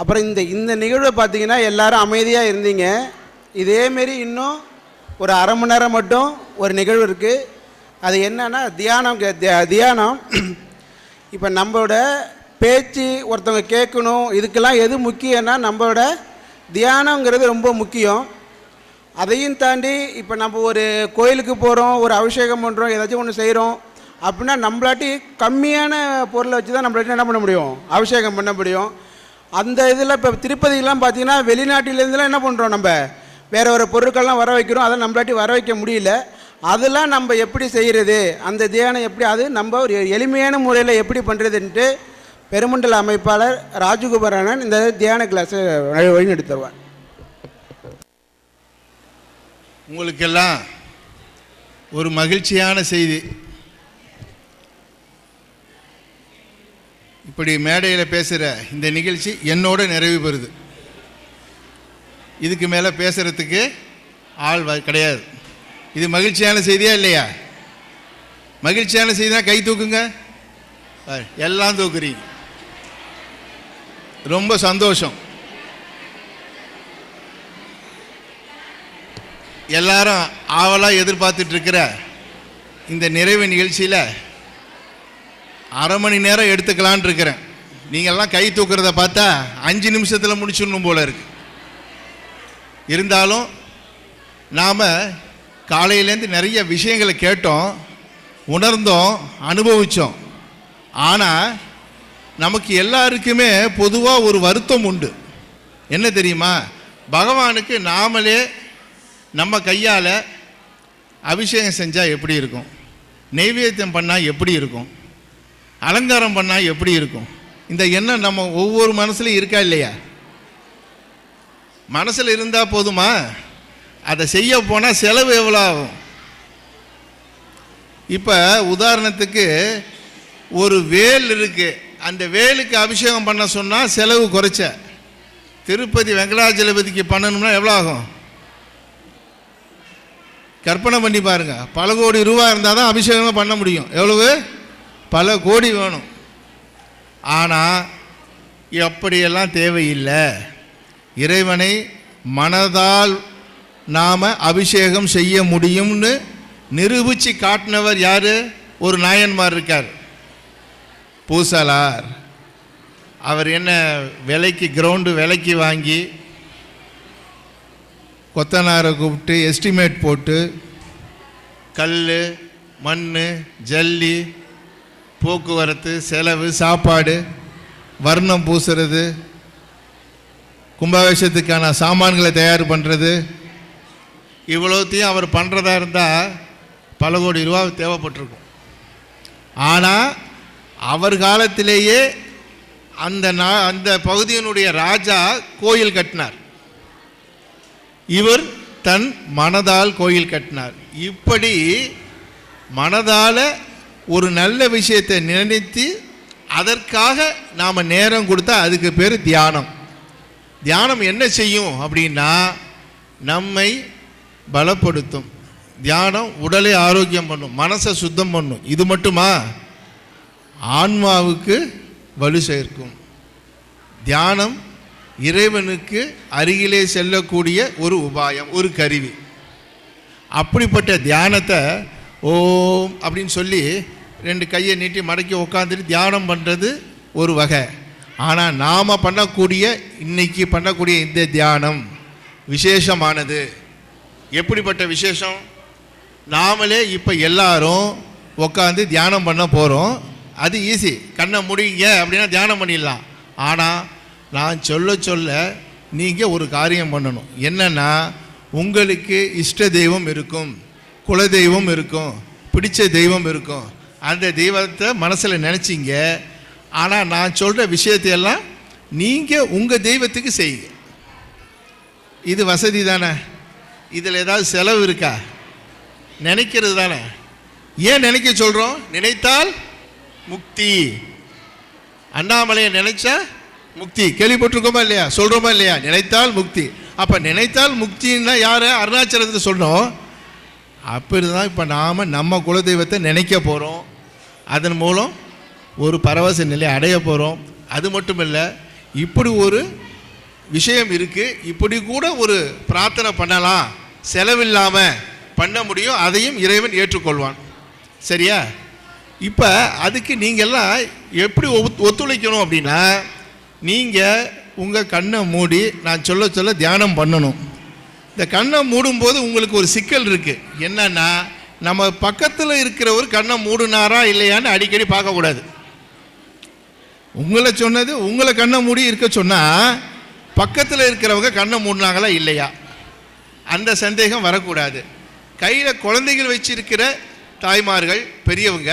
அப்புறம் இந்த நிகழ்வை பார்த்தீங்கன்னா எல்லாரும் அமைதியாக இருந்தீங்க. இதேமாரி இன்னும் ஒரு அரை மணி நேரம் மட்டும் ஒரு நிகழ்வு இருக்குது. அது என்னன்னா தியானம். இப்போ நம்மளோட பேச்சு ஒருத்தவங்க கேட்கணும், இதுக்கெல்லாம் எது முக்கியம்னா நம்மளோட தியானங்கிறது ரொம்ப முக்கியம். அதையும் தாண்டி இப்போ நம்ம ஒரு கோயிலுக்கு போகிறோம், ஒரு அபிஷேகம் பண்ணுறோம், ஏதாச்சும் ஒன்று செய்கிறோம் அப்படின்னா நம்மளாட்டி கம்மியான பொருளை வச்சு தான் நம்மளாட்டி என்ன பண்ண முடியும், அபிஷேகம் பண்ண முடியும். அந்த இதில் இப்போ திருப்பதிக்கெலாம் பார்த்தீங்கன்னா வெளிநாட்டிலேருந்துலாம் என்ன பண்ணுறோம், நம்ம வேறு வேறு பொருட்கள்லாம் வர வைக்கிறோம். அதை நம்மளாட்டி வர வைக்க முடியல. அதெல்லாம் நம்ம எப்படி செய்கிறது, அந்த தியானம் எப்படி, அது நம்ம ஒரு எளிமையான முறையில் எப்படி பண்ணுறதுன்ட்டு பெருமண்டல அமைப்பாளர் ராஜகோபாலன் இந்த தியான கிளாஸை வழிநடத்துவார். உங்களுக்கெல்லாம் ஒரு மகிழ்ச்சியான செய்தி. இப்படி மேடையில் பேசுகிற இந்த நிகழ்ச்சி என்னோட நிறைவு பெறுது. இதுக்கு மேலே பேசுகிறதுக்கு ஆள் கிடையாது. இது மகிழ்ச்சியான செய்தியா இல்லையா? மகிழ்ச்சியான செய்தினா கை தூக்குங்க. எல்லாம் தூக்குறீங்க, ரொம்ப சந்தோஷம். எல்லாரும் ஆவலாக எதிர்பார்த்துட்டு இருக்கிற இந்த நிறைவு நிகழ்ச்சியில் அரை மணி நேரம் எடுத்துக்கலான் இருக்கிறேன். நீங்கள்லாம் கை தூக்குறத பார்த்தா 5 நிமிஷத்தில் முடிச்சிடணும் போல இருக்கு. இருந்தாலும் நாம் காலையிலேருந்து நிறைய விஷயங்களை கேட்டோம், உணர்ந்தோம், அனுபவித்தோம். ஆனால் நமக்கு எல்லாருக்குமே பொதுவாக ஒரு வருத்தம் உண்டு. என்ன தெரியுமா? பகவானுக்கு நாமளே நம்ம கையால் அபிஷேகம் செஞ்சால் எப்படி இருக்கும், நெய்வேத்தியம் பண்ணால் எப்படி இருக்கும், அலங்காரம் பண்ணால் எப்படி இருக்கும், இந்த எண்ணம் நம்ம ஒவ்வொரு மனசுலையும் இருக்கா இல்லையா? மனசில் இருந்தால் போதுமா? அதை செய்ய போனால் செலவு எவ்வளோ ஆகும்? இப்போ உதாரணத்துக்கு ஒரு வேல் இருக்குது, அந்த வேலுக்கு அபிஷேகம் பண்ண சொன்னால் செலவு குறைச்ச. திருப்பதி வெங்கடாஜலபதிக்கு பண்ணணும்னா எவ்வளோ ஆகும்? கற்பனை பண்ணி பாருங்கள். பல கோடி ரூபா இருந்தால் தான் அபிஷேகமாக பண்ண முடியும். எவ்வளவு? பல கோடி வேணும். ஆனால் அப்படியெல்லாம் தேவையில்லை. இறைவனை மனதால் நாம் அபிஷேகம் செய்ய முடியும்னு நிரூபித்து காட்டினவர் யார்? ஒரு நாயன்மார் இருக்கார், பூசலார். அவர் என்ன விலைக்கு, கிரவுண்டு விலைக்கு வாங்கி கொத்தனாரை கூப்பிட்டு எஸ்டிமேட் போட்டு கல், மண், ஜல்லி, போக்குவரத்து செலவு, சாப்பாடு, வர்ணம் பூசுறது, கும்பாபிஷேகத்துக்கான சாமான்களை தயார் பண்ணுறது, இவ்வளோத்தையும் அவர் பண்ணுறதா இருந்தால் பல கோடி ரூபா தேவைப்பட்டிருக்கும். ஆனால் அவர் காலத்திலேயே அந்த பகுதியினுடைய ராஜா கோயில் கட்டினார். இவர் தன் மனதால் கோயில் கட்டினார். இப்படி மனதால் ஒரு நல்ல விஷயத்தை நினைத்து அதற்காக நாம் நேரம் கொடுத்தா அதுக்கு பேர் தியானம். தியானம் என்ன செய்யும் அப்படின்னா நம்மை பலப்படுத்தும். தியானம் உடலை ஆரோக்கியம் பண்ணும், மனசை சுத்தம் பண்ணும். இது மட்டுமா? ஆன்மாவுக்கு வலு சேர்க்கும். தியானம் இறைவனுக்கு அருகிலே செல்லக்கூடிய ஒரு உபாயம், ஒரு கருவி. அப்படிப்பட்ட தியானத்தை ஓம் அப்படின்னு சொல்லி 2 கையை நீட்டி மடக்கி உட்காந்துட்டு தியானம் பண்ணுறது ஒரு வகை. ஆனால் நாம் பண்ணக்கூடிய, இன்னைக்கு பண்ணக்கூடிய இந்த தியானம் விசேஷமானது. எப்படிப்பட்ட விசேஷம்? நாமளே இப்போ எல்லாரும் உட்காந்து தியானம் பண்ண போகிறோம். அது ஈஸி, கண்ணை முடிங்க அப்படின்னா தியானம் பண்ணிடலாம். ஆனால் நான் சொல்ல சொல்ல நீங்கள் ஒரு காரியம் பண்ணணும். என்னென்னா, உங்களுக்கு இஷ்ட தெய்வம் இருக்கும், குல தெய்வம் இருக்கும், பிடிச்ச தெய்வம் இருக்கும். அந்த தெய்வத்தை மனசில் நினச்சிங்க. ஆனால் நான் சொல்கிற விஷயத்தையெல்லாம் நீங்கள் உங்கள் தெய்வத்துக்கு செய்யுங்க. இது வசதி தானே? இதில் ஏதாவது செலவு இருக்கா? நினைக்கிறது தானே. ஏன் நினைக்க சொல்கிறோம்? நினைத்தால் முக்தி. அண்ணாமலையை நினைச்சா முக்தி. கேள்விப்பட்டிருக்கோமா இல்லையா? சொல்கிறோமா இல்லையா? நினைத்தால் முக்தி. அப்போ நினைத்தால் முக்தின்னா யார்? அருணாச்சலத்தில் சொன்னோம். அப்படி தான் இப்போ நாம் நம்ம குலதெய்வத்தை நினைக்க போகிறோம். அதன் மூலம் ஒரு பரவச நிலை அடைய போகிறோம். அது மட்டும் இல்லை, இப்படி ஒரு விஷயம் இருக்குது, இப்படி கூட ஒரு பிரார்த்தனை பண்ணலாம், செலவில்லாமல் பண்ண முடியும், அதையும் இறைவன் ஏற்றுக்கொள்வான். சரியா? இப்போ அதுக்கு நீங்கள்லாம் எப்படி ஒத்துழைக்கணும் அப்படின்னா, நீங்கள் உங்கள் கண்ணை மூடி நான் சொல்ல சொல்ல தியானம் பண்ணணும். இந்த கண்ணை மூடும்போது உங்களுக்கு ஒரு சிக்கல் இருக்குது. என்னன்னா, நம்ம பக்கத்தில் இருக்கிறவர் கண்ணை மூடினாரா இல்லையான்னு அடிக்கடி பார்க்கக்கூடாது. உங்களை சொன்னது உங்களை கண்ணை மூடி இருக்க சொன்னால் பக்கத்தில் இருக்கிறவங்க கண்ணை மூடினாங்களா இல்லையா அந்த சந்தேகம் வரக்கூடாது. கையில் குழந்தைகள் வச்சிருக்கிற தாய்மார்கள், பெரியவங்க,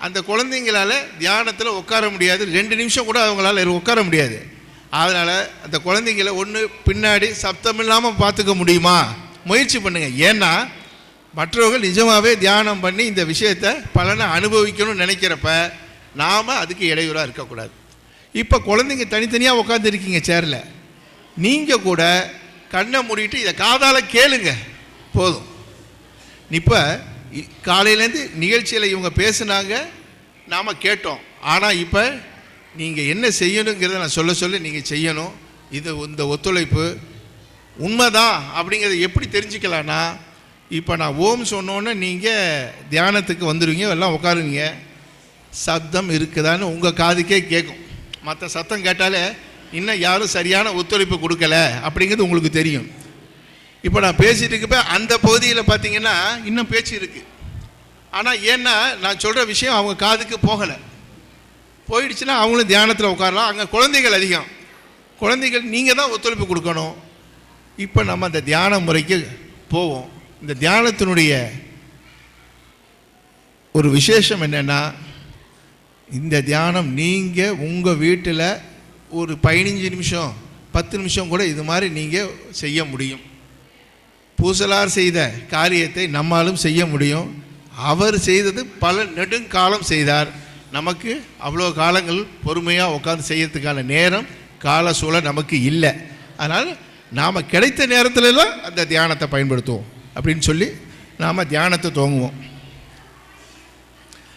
அந்த குழந்தைங்களால் தியானத்தில் உட்கார முடியாது. 2 நிமிஷம் கூட அவங்களால உட்கார முடியாது. அதனால் அந்த குழந்தைங்கள ஒன்று பின்னாடி சப்தம் இல்லாமல் பார்த்துக்க முடியுமா? முயற்சி பண்ணுங்கள். ஏன்னா மற்றவர்கள் நிஜமாகவே தியானம் பண்ணி இந்த விஷயத்தை பலனை அனுபவிக்கணும்னு நினைக்கிறப்ப நாம் அதுக்கு இடையூறாக இருக்கக்கூடாது. இப்போ குழந்தைங்க தனித்தனியாக உட்காந்துருக்கீங்க சேரில், நீங்கள் கூட கண்ணை மூடிட்டு இதை காதால் கேளுங்க போதும். இப்போ காலையிலேருந்து நிகழ்ச்சியில் இவங்க பேசுனாங்க, நாம் கேட்டோம். ஆனால் இப்போ நீங்கள் என்ன செய்யணுங்கிறத நான் சொல்ல நீங்கள் செய்யணும். இது இந்த ஒத்துழைப்பு உண்மைதான் அப்படிங்கிறத எப்படி தெரிஞ்சுக்கலான்னா, இப்போ நான் ஓம் சொன்னோன்னே நீங்கள் தியானத்துக்கு வந்துடுவீங்க, எல்லாம் உட்காருவீங்க. சத்தம் இருக்குதான்னு உங்கள் காதுக்கே கேட்கும். மற்ற சத்தம் கேட்டாலே இன்னும் யாரும் சரியான ஒத்துழைப்பு கொடுக்கல அப்படிங்கிறது உங்களுக்கு தெரியும். இப்போ நான் பேசிகிட்டு இருக்கப்ப அந்த பகுதியில் பார்த்தீங்கன்னா இன்னும் பேச்சு இருக்குது. ஆனால் ஏன்னா நான் சொல்கிற விஷயம் அவங்க காதுக்கு போகலை. போயிடுச்சுன்னா அவங்களும் தியானத்தில் உட்காரலாம். அங்கே குழந்தைகள் அதிகம். குழந்தைகள் நீங்கள் தான் ஒத்துழைப்பு கொடுக்கணும். இப்போ நம்ம அந்த தியான முறைக்கு போவோம். இந்த தியானத்தினுடைய ஒரு விசேஷம் என்னென்னா, இந்த தியானம் நீங்கள் உங்கள் வீட்டில் ஒரு 15 நிமிஷம் 10 நிமிஷம் கூட இது மாதிரி நீங்கள் செய்ய முடியும். பூசலார் செய்த காரியத்தை நம்மாலும் செய்ய முடியும். அவர் செய்தது பல நெடுங்காலம் செய்தார். நமக்கு அவ்வளோ காலங்கள் பொறுமையாக உட்காந்து செய்யறதுக்கான நேரம் கால சூழல் நமக்கு இல்லை. அதனால் நாம் கிடைத்த நேரத்துலலாம் அந்த தியானத்தை பயன்படுத்துவோம் அப்படின்னு சொல்லி நாம் தியானத்தை துவங்குவோம்.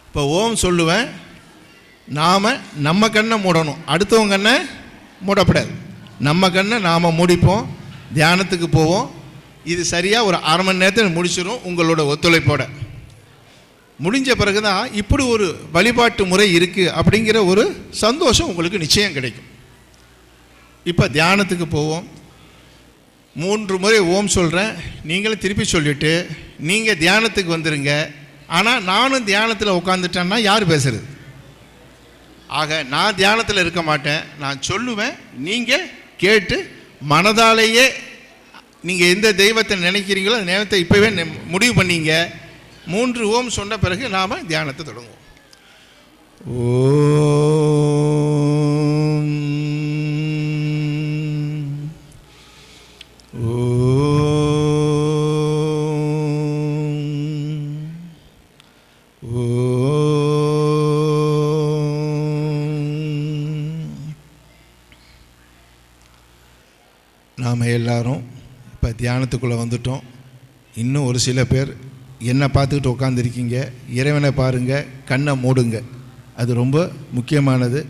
இப்போ ஓம் சொல்லுவேன், நாம் நம்ம கண்ணை மூடணும், அடுத்தவங்க கண்ணை மூடப்படாது. நம்ம கண்ணை நாம் மூடிப்போம், தியானத்துக்கு போவோம். இது சரியாக ஒரு 1/2 மணி நேரத்தில் முடிச்சிடும் உங்களோட ஒத்துழைப்போட. முடிஞ்ச பிறகு தான் இப்படி ஒரு வழிபாட்டு முறை இருக்குது அப்படிங்கிற ஒரு சந்தோஷம் உங்களுக்கு நிச்சயம் கிடைக்கும். இப்போ தியானத்துக்கு போவோம். 3 முறை ஓம் சொல்கிறேன், நீங்களும் திருப்பி சொல்லிவிட்டு நீங்கள் தியானத்துக்கு வந்துடுங்க. ஆனால் நானும் தியானத்தில் உட்காந்துட்டேன்னா யார் பேசுறது? ஆக நான் தியானத்தில் இருக்க மாட்டேன், நான் சொல்லுவேன், நீங்கள் கேட்டு மனதாலேயே நீங்கள் எந்த தெய்வத்தை நினைக்கிறீங்களோ அந்த தெய்வத்தை இப்போவே முடிவு பண்ணிங்க. 3 ஓம் சொன்ன பிறகு நாம் தியானத்தை தொடங்குவோம். ஓம் நாம் எல்லாரும் இப்போ தியானத்துக்குள்ளே வந்துட்டோம். இன்னும் ஒரு சில பேர் என்னை பார்த்துக்கிட்டு உட்காந்துருக்கீங்க. இறைவனை பாருங்கள், கண்ணை மூடுங்க. அது ரொம்ப முக்கியமானது.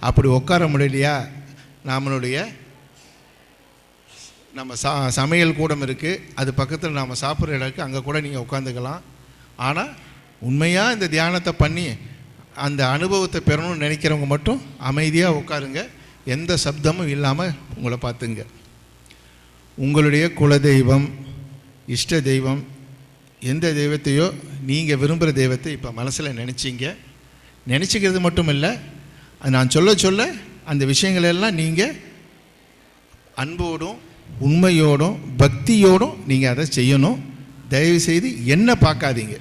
அப்படி உட்கார முடியலையா, நம்மளுடைய நம்ம சமையல் கூடம் இருக்குது, அது பக்கத்தில் நாம் சாப்பிட்ற இடம் இருக்குது, அங்கே கூட நீங்கள் உட்காந்துக்கலாம். ஆனால் உண்மையாக இந்த தியானத்தை பண்ணி அந்த அனுபவத்தை பெறணும்னு நினைக்கிறவங்க மட்டும் அமைதியாக உட்காருங்க, எந்த சப்தமும் இல்லாமல் உங்களை பார்த்துங்க. உங்களுடைய குலதெய்வம், இஷ்ட தெய்வம், எந்த தெய்வத்தையோ நீங்கள் விரும்புகிற தெய்வத்தை இப்போ மனசில் நினச்சிங்க. நினச்சிக்கிறது மட்டும் இல்லை, நான் சொல்ல சொல்ல அந்த விஷயங்களெல்லாம் நீங்கள் அன்போடும் உண்மையோடும் பக்தியோடும் நீங்கள் அதை செய்யணும். தயவுசெய்து என்ன பார்க்காதீங்க.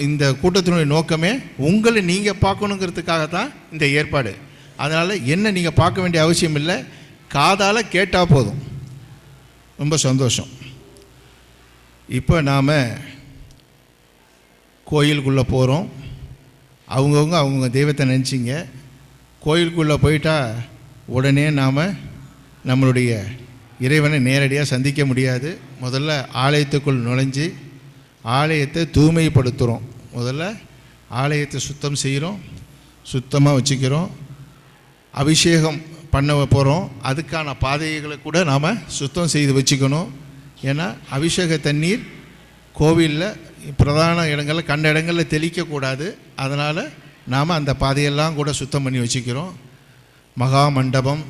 இந்த கூட்டத்தினுடைய நோக்கமே உங்களை நீங்கள் பார்க்கணுங்கிறதுக்காக தான் இந்த ஏற்பாடு. அதனால் என்ன நீங்கள் பார்க்க வேண்டிய அவசியம் இல்லை, காதால் கேட்டால் போதும். ரொம்ப சந்தோஷம். இப்போ நாம் கோயிலுக்குள்ளே போகிறோம். அவங்கவுங்க தெய்வத்தை நினச்சிங்க. கோயிலுக்குள்ளே போயிட்டா உடனே நாம் நம்மளுடைய இறைவனை நேரடியாக சந்திக்க முடியாது. முதல்ல ஆலயத்துக்குள் நுழைஞ்சு ஆலயத்தை தூய்மைப்படுத்துகிறோம். முதல்ல ஆலயத்தை சுத்தம் செய்கிறோம், சுத்தமாக வச்சுக்கிறோம். அபிஷேகம் பண்ண போகிறோம். அதுக்கான பாதைகளை கூட நாம் சுத்தம் செய்து வச்சுக்கணும். ஏன்னா அபிஷேக தண்ணீர் கோவிலில் பிரதான இடங்களில் கண்ட இடங்களில் தெளிக்கக்கூடாது. அதனால் நாம் அந்த பாதையெல்லாம் கூட சுத்தம் பண்ணி வச்சுக்கிறோம். மகா மண்டபம்,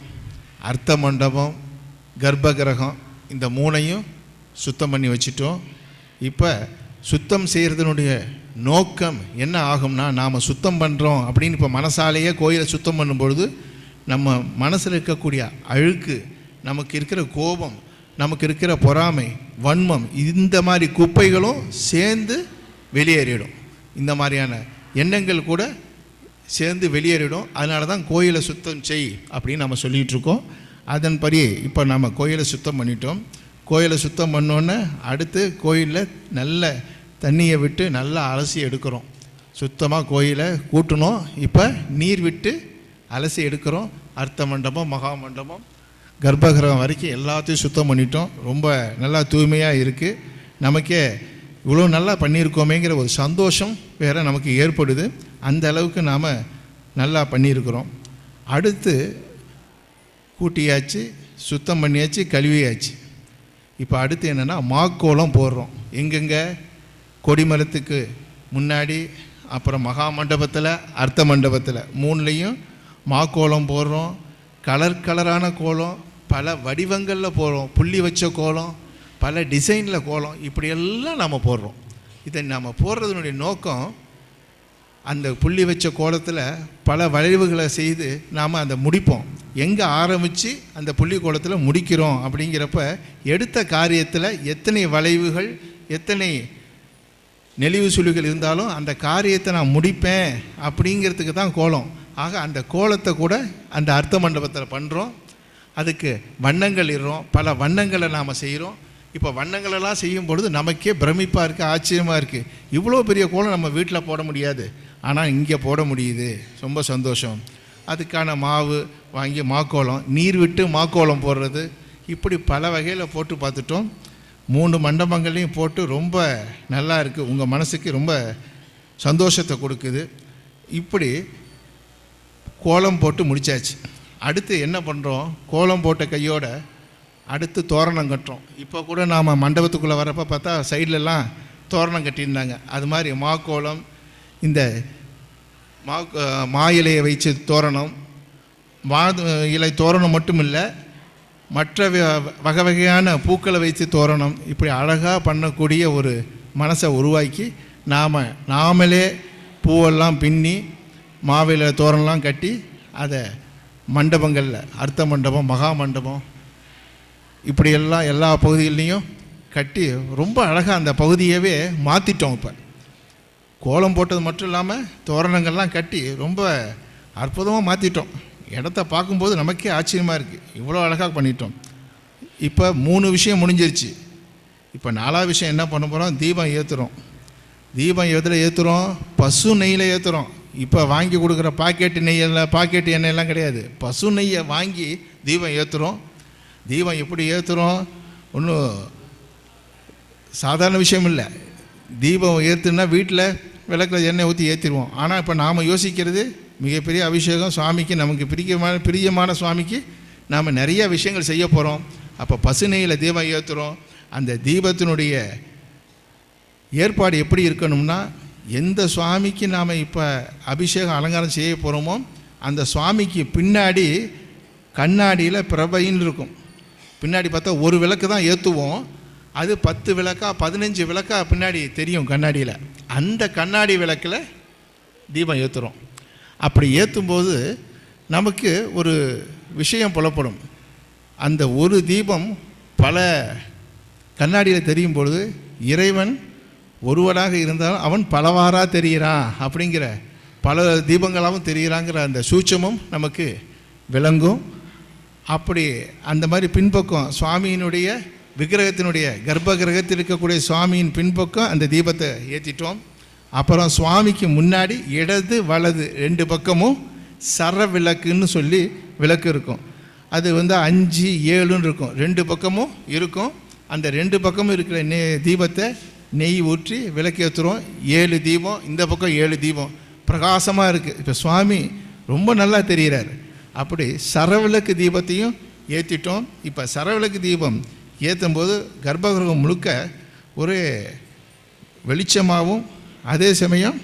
அர்த்த மண்டபம், கர்ப்பகிரகம், இந்த மூணையும் சுத்தம் பண்ணி வச்சிட்டோம். இப்போ சுத்தம் செய்கிறதுனுடைய நோக்கம் என்ன ஆகும்னா, நாம் சுத்தம் பண்ணுறோம் அப்படின்னு இப்போ மனசாலேயே கோயிலை சுத்தம் பண்ணும்பொழுது நம்ம மனசில் இருக்கக்கூடிய அழுக்கு, நமக்கு இருக்கிற கோபம், நமக்கு இருக்கிற பொறாமை, வன்மம், இந்த மாதிரி குப்பைகளும் சேர்ந்து வெளியேறிடும். இந்த மாதிரியான எண்ணங்கள் கூட சேர்ந்து வெளியேறிடும். அதனால தான் கோயிலை சுத்தம் செய் அப்படின்னு நம்ம சொல்லிகிட்ருக்கோம். அதன்படி இப்போ நம்ம கோயிலை சுத்தம் பண்ணிட்டோம். கோயிலை சுத்தம் பண்ணோன்னே அடுத்து கோயிலில் நல்ல தண்ணியை விட்டு நல்லா அலசி எடுக்கிறோம். சுத்தமாக கோயிலை கூட்டணும். இப்போ நீர் விட்டு அலசி எடுக்கிறோம். அர்த்த மண்டபம், மகா மண்டபம், கர்ப்பகிரகம் வரைக்கும் எல்லாத்தையும் சுத்தம் பண்ணிட்டோம். ரொம்ப நல்லா தூய்மையாக இருக்குது. நமக்கே இவ்வளோ நல்லா பண்ணியிருக்கோமேங்கிற ஒரு சந்தோஷம் வேறு நமக்கு ஏற்படுது. அந்த அளவுக்கு நாம் நல்லா பண்ணியிருக்கிறோம். அடுத்து கூட்டியாச்சு, சுத்தம் பண்ணியாச்சு, கழுவியாச்சு. இப்போ அடுத்து என்னென்னா மாக்கோலம் போடுறோம். எங்கெங்கே? கொடிமரத்துக்கு முன்னாடி, அப்புறம் மகா மண்டபத்தில், அர்த்த மண்டபத்தில், மூணுலேயும் மாக்கோலம் போடுறோம். கலரான கோலம், பல வடிவங்களில் போடுறோம். புள்ளி வச்ச கோலம், பல டிசைனில் கோலம், இப்படியெல்லாம் நாம் போடுறோம். இதை நம்ம போடுறதுனுடைய நோக்கம், அந்த புள்ளி வச்ச கோலத்தில் பல வளைவுகளை செய்து நாம் அந்த முடிப்போம். எங்கே ஆரம்பித்து அந்த புள்ளி கோலத்தில் முடிக்கிறோம் அப்படிங்கிறப்ப எடுத்த காரியத்தில் எத்தனை வளைவுகள், எத்தனை நெளிவு சுழிகள் இருந்தாலும் அந்த காரியத்தை நான் முடிப்பேன் அப்படிங்கிறதுக்கு தான் கோலம். ஆக அந்த கோலத்தை கூட அந்த அர்த்த மண்டபத்தில் பண்ணுறோம். அதுக்கு வண்ணங்கள் இடுறோம். பல வண்ணங்களை நாம் செய்கிறோம். இப்போ வண்ணங்களெல்லாம் செய்யும் பொழுது நமக்கே பிரமிப்பாக இருக்குது, ஆச்சரியமாக இருக்குது. இவ்வளோ பெரிய கோலம் நம்ம வீட்டில் போட முடியாது, ஆனால் இங்கே போட முடியுது. ரொம்ப சந்தோஷம். அதுக்கான மாவு வாங்கி மாக்கோலம், நீர் விட்டு மாக்கோலம் போடுறது, இப்படி பல வகையில் போட்டு பார்த்துட்டோம். 3 மண்டபங்களையும் போட்டு ரொம்ப நல்லா இருக்குது. உங்கள் மனசுக்கு ரொம்ப சந்தோஷத்தை கொடுக்குது. இப்படி கோலம் போட்டு முடித்தாச்சு. அடுத்து என்ன பண்ணுறோம்? கோலம் போட்ட கையோட அடுத்து தோரணம் கட்டுறோம். இப்போ கூட நாம் மண்டபத்துக்குள்ளே வரப்போ பார்த்தா சைட்லலாம் தோரணம் கட்டியிருந்தாங்க. அது மாதிரி மாக்கோலம், இந்த மா இலையை வைத்து தோரணம், இலை தோரணம் மட்டும் இல்லை, மற்ற வகை வகையான பூக்களை வைத்து தோரணம், இப்படி அழகாக பண்ணக்கூடிய ஒரு மனசை உருவாக்கி நாமளே பூவெல்லாம் பின்னி மாவில தோரணம்லாம் கட்டி அதை மண்டபங்களில், அர்த்த மண்டபம், மகா மண்டபம், இப்படியெல்லாம் எல்லா பகுதிகள்லேயும் கட்டி ரொம்ப அழகாக அந்த பகுதியவே மாற்றிட்டோம். இப்போ கோலம் போட்டது மட்டும் இல்லாமல் தோரணங்கள்லாம் கட்டி ரொம்ப அற்புதமாக மாற்றிட்டோம். இடத்த பார்க்கும்போது நமக்கே ஆச்சரியமாக இருக்குது, இவ்வளோ அழகாக பண்ணிட்டோம். இப்போ 3 விஷயம் முடிஞ்சிருச்சு. இப்போ 4ஆவது விஷயம் என்ன பண்ண போகிறோம்? தீபம் ஏற்றுறோம். தீபம் எதில் ஏற்றுறோம்? பசு நெய்யில் ஏற்றுறோம். இப்போ வாங்கி கொடுக்குற பாக்கெட் எண்ணெயெல்லாம் கிடையாது, பசு நெய்யை வாங்கி தீபம் ஏற்றுறோம். தீபம் எப்படி ஏற்றுறோம்? ஒன்றும் சாதாரண விஷயம் இல்லை. தீபம் ஏற்றுனா வீட்டில் விளக்கில் எண்ணெய் ஊற்றி ஏற்றிடுவோம். ஆனால் இப்போ நாம் யோசிக்கிறது மிகப்பெரிய அபிஷேகம், சுவாமிக்கு நமக்கு பிரியமான சுவாமிக்கு நாம் நிறைய விஷயங்கள் செய்ய போகிறோம். அப்போ பசு நெய்யில் தீபம் ஏற்றுறோம். அந்த தீபத்தினுடைய ஏற்பாடு எப்படி இருக்கணும்னா, எந்த சுவாமிக்கு நாம் இப்போ அபிஷேகம் அலங்காரம் செய்ய போகிறோமோ அந்த சுவாமிக்கு பின்னாடி கண்ணாடியில் பிரபைன்னு இருக்கும். பின்னாடி பார்த்தா ஒரு விளக்கு தான் ஏற்றுவோம், அது 10 விளக்கா 15 விளக்கா பின்னாடி தெரியும் கண்ணாடியில். அந்த கண்ணாடி விளக்கில் தீபம் ஏற்றுறோம். அப்படி ஏற்றும்போது நமக்கு ஒரு விஷயம் புலப்படும். அந்த ஒரு தீபம் பல கண்ணாடியில் தெரியும் பொழுது இறைவன் ஒருவராக இருந்தாலும் அவன் பலவாறாக தெரிகிறான் அப்படிங்கிற, பல தீபங்களாகவும் தெரிகிறாங்கிற அந்த சூட்சமும் நமக்கு விளங்கும். அப்படி அந்த மாதிரி பின்பக்கம் சுவாமியினுடைய விக்கிரகத்தினுடைய கர்ப்ப கிரகத்தில் இருக்கக்கூடிய சுவாமியின் பின்பக்கம் அந்த தீபத்தை ஏற்றிட்டோம். அப்புறம் சுவாமிக்கு முன்னாடி இடது வலது 2 பக்கமும் சர விளக்குன்னு சொல்லி விளக்கு இருக்கும். அது 5, 7ன்னு இருக்கும், 2 பக்கமும் இருக்கும். அந்த 2 பக்கமும் இருக்கிற தீபத்தை நெய் ஊற்றி விளக்கேற்றுறோம். 7 தீபம், இந்த பக்கம் 7 தீபம் பிரகாசமாக இருக்குது. இப்போ சுவாமி ரொம்ப நல்லா தெரிகிறார். அப்படி சரவிளக்கு தீபத்தையும் ஏற்றிட்டோம். இப்போ சரவிளக்கு தீபம் ஏற்றும்போது கர்ப்பகிரகம் முழுக்க ஒரு வெளிச்சமாகவும், அதே சமயம்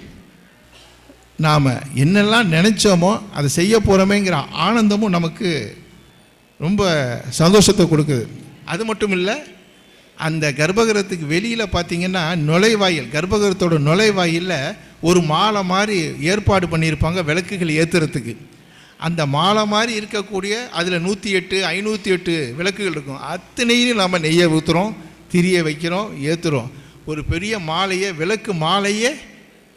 நாம் என்னெல்லாம் நினச்சோமோ அதை செய்ய போகிறோமேங்கிற ஆனந்தமும் நமக்கு ரொம்ப சந்தோஷத்தை கொடுக்குது. அது மட்டும் இல்லை, அந்த கர்ப்பகிரகத்துக்கு வெளியில் பார்த்திங்கன்னா நுழைவாயில், கர்ப்பகிரகத்தோட நுழைவாயிலில் ஒரு மாலை மாதிரி ஏற்பாடு பண்ணியிருப்பாங்க விளக்குகள் ஏற்றுறதுக்கு. அந்த மாலை மாதிரி இருக்கக்கூடிய அதில் 108, 508 விளக்குகள் இருக்கும். அத்தனையும் நம்ம நெய்யை ஊற்றுறோம், திரியை வைக்கிறோம், ஏற்றுறோம். ஒரு பெரிய மாலையை, விளக்கு மாலையே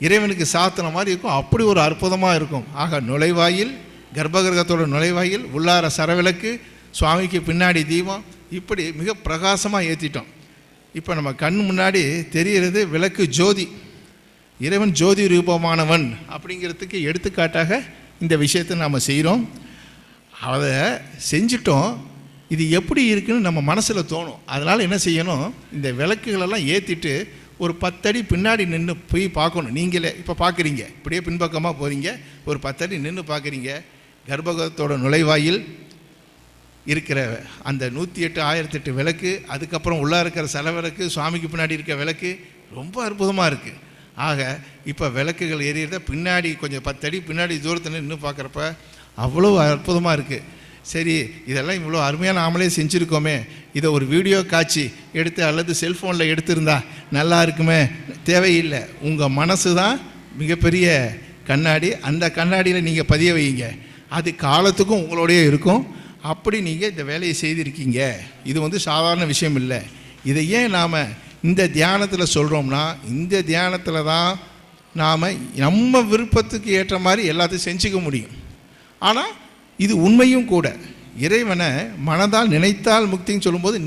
இறைவனுக்கு சாத்தின மாதிரி இருக்கும். அப்படி ஒரு அற்புதமாக இருக்கும். ஆக நுழைவாயில், கர்ப்பகிரகத்தோட நுழைவாயில், உள்ளார சரவிளக்கு, சுவாமிக்கு பின்னாடி தீபம், இப்படி மிக பிரகாசமாக ஏற்றிட்டோம். இப்போ நம்ம கண் முன்னாடி தெரிகிறது விளக்கு ஜோதி, இறைவன் ஜோதி ரூபமானவன் அப்படிங்கிறதுக்கு எடுத்துக்காட்டாக இந்த விஷயத்தை நாம் செய்கிறோம். அதை செஞ்சிட்டோம். இது எப்படி இருக்குன்னு நம்ம மனசில் தோணும். அதனால் என்ன செய்யணும், இந்த விளக்குகளெல்லாம் ஏற்றிட்டு ஒரு 10 அடி பின்னாடி நின்று போய் பார்க்கணும். நீங்களே இப்போ பார்க்குறீங்க, இப்படியே பின்பக்கமாக போகிறீங்க, ஒரு 10 அடி நின்று பார்க்குறீங்க. கர்ப்பகிரகத்தோட நுழைவாயில் இருக்கிற அந்த 108, 1008 விளக்கு, அதுக்கப்புறம் உள்ளே இருக்கிற விளக்கு, சுவாமிக்கு பின்னாடி இருக்க விளக்கு ரொம்ப அற்புதமாக இருக்குது. ஆக இப்போ விளக்குகள் எரியறத பின்னாடி கொஞ்சம் 10 அடி பின்னாடி தூரத்தில் நின்று பார்க்குறப்ப அவ்வளோ அற்புதமாக இருக்குது. சரி, இதெல்லாம் இவ்வளோ அருமையாக நாமளே செஞ்சுருக்கோமே, இதை ஒரு வீடியோ காட்சி எடுத்து அல்லது செல்ஃபோனில் எடுத்திருந்தா நல்லா இருக்குமே, தேவையில்லை. உங்கள் மனசு தான் மிகப்பெரிய கண்ணாடி. அந்த கண்ணாடியில் நீங்கள் பதிய வைங்க, அது காலத்துக்கும் உங்களோடையே இருக்கும். அப்படி நீங்கள் இந்த வேலையை செய்திருக்கீங்க. இது சாதாரண விஷயம் இல்லை. இதை ஏன் நாம் இந்த தியானத்தில் சொல்கிறோம்னா, இந்த தியானத்தில் தான் நாம் நம்ம விருப்பத்துக்கு ஏற்ற மாதிரி எல்லாத்தையும் செஞ்சுக்க முடியும். ஆனால் இது உண்மையும் கூட. இறைவனை மனதால் நினைத்தால் முக்தின்னு சொல்லும்போது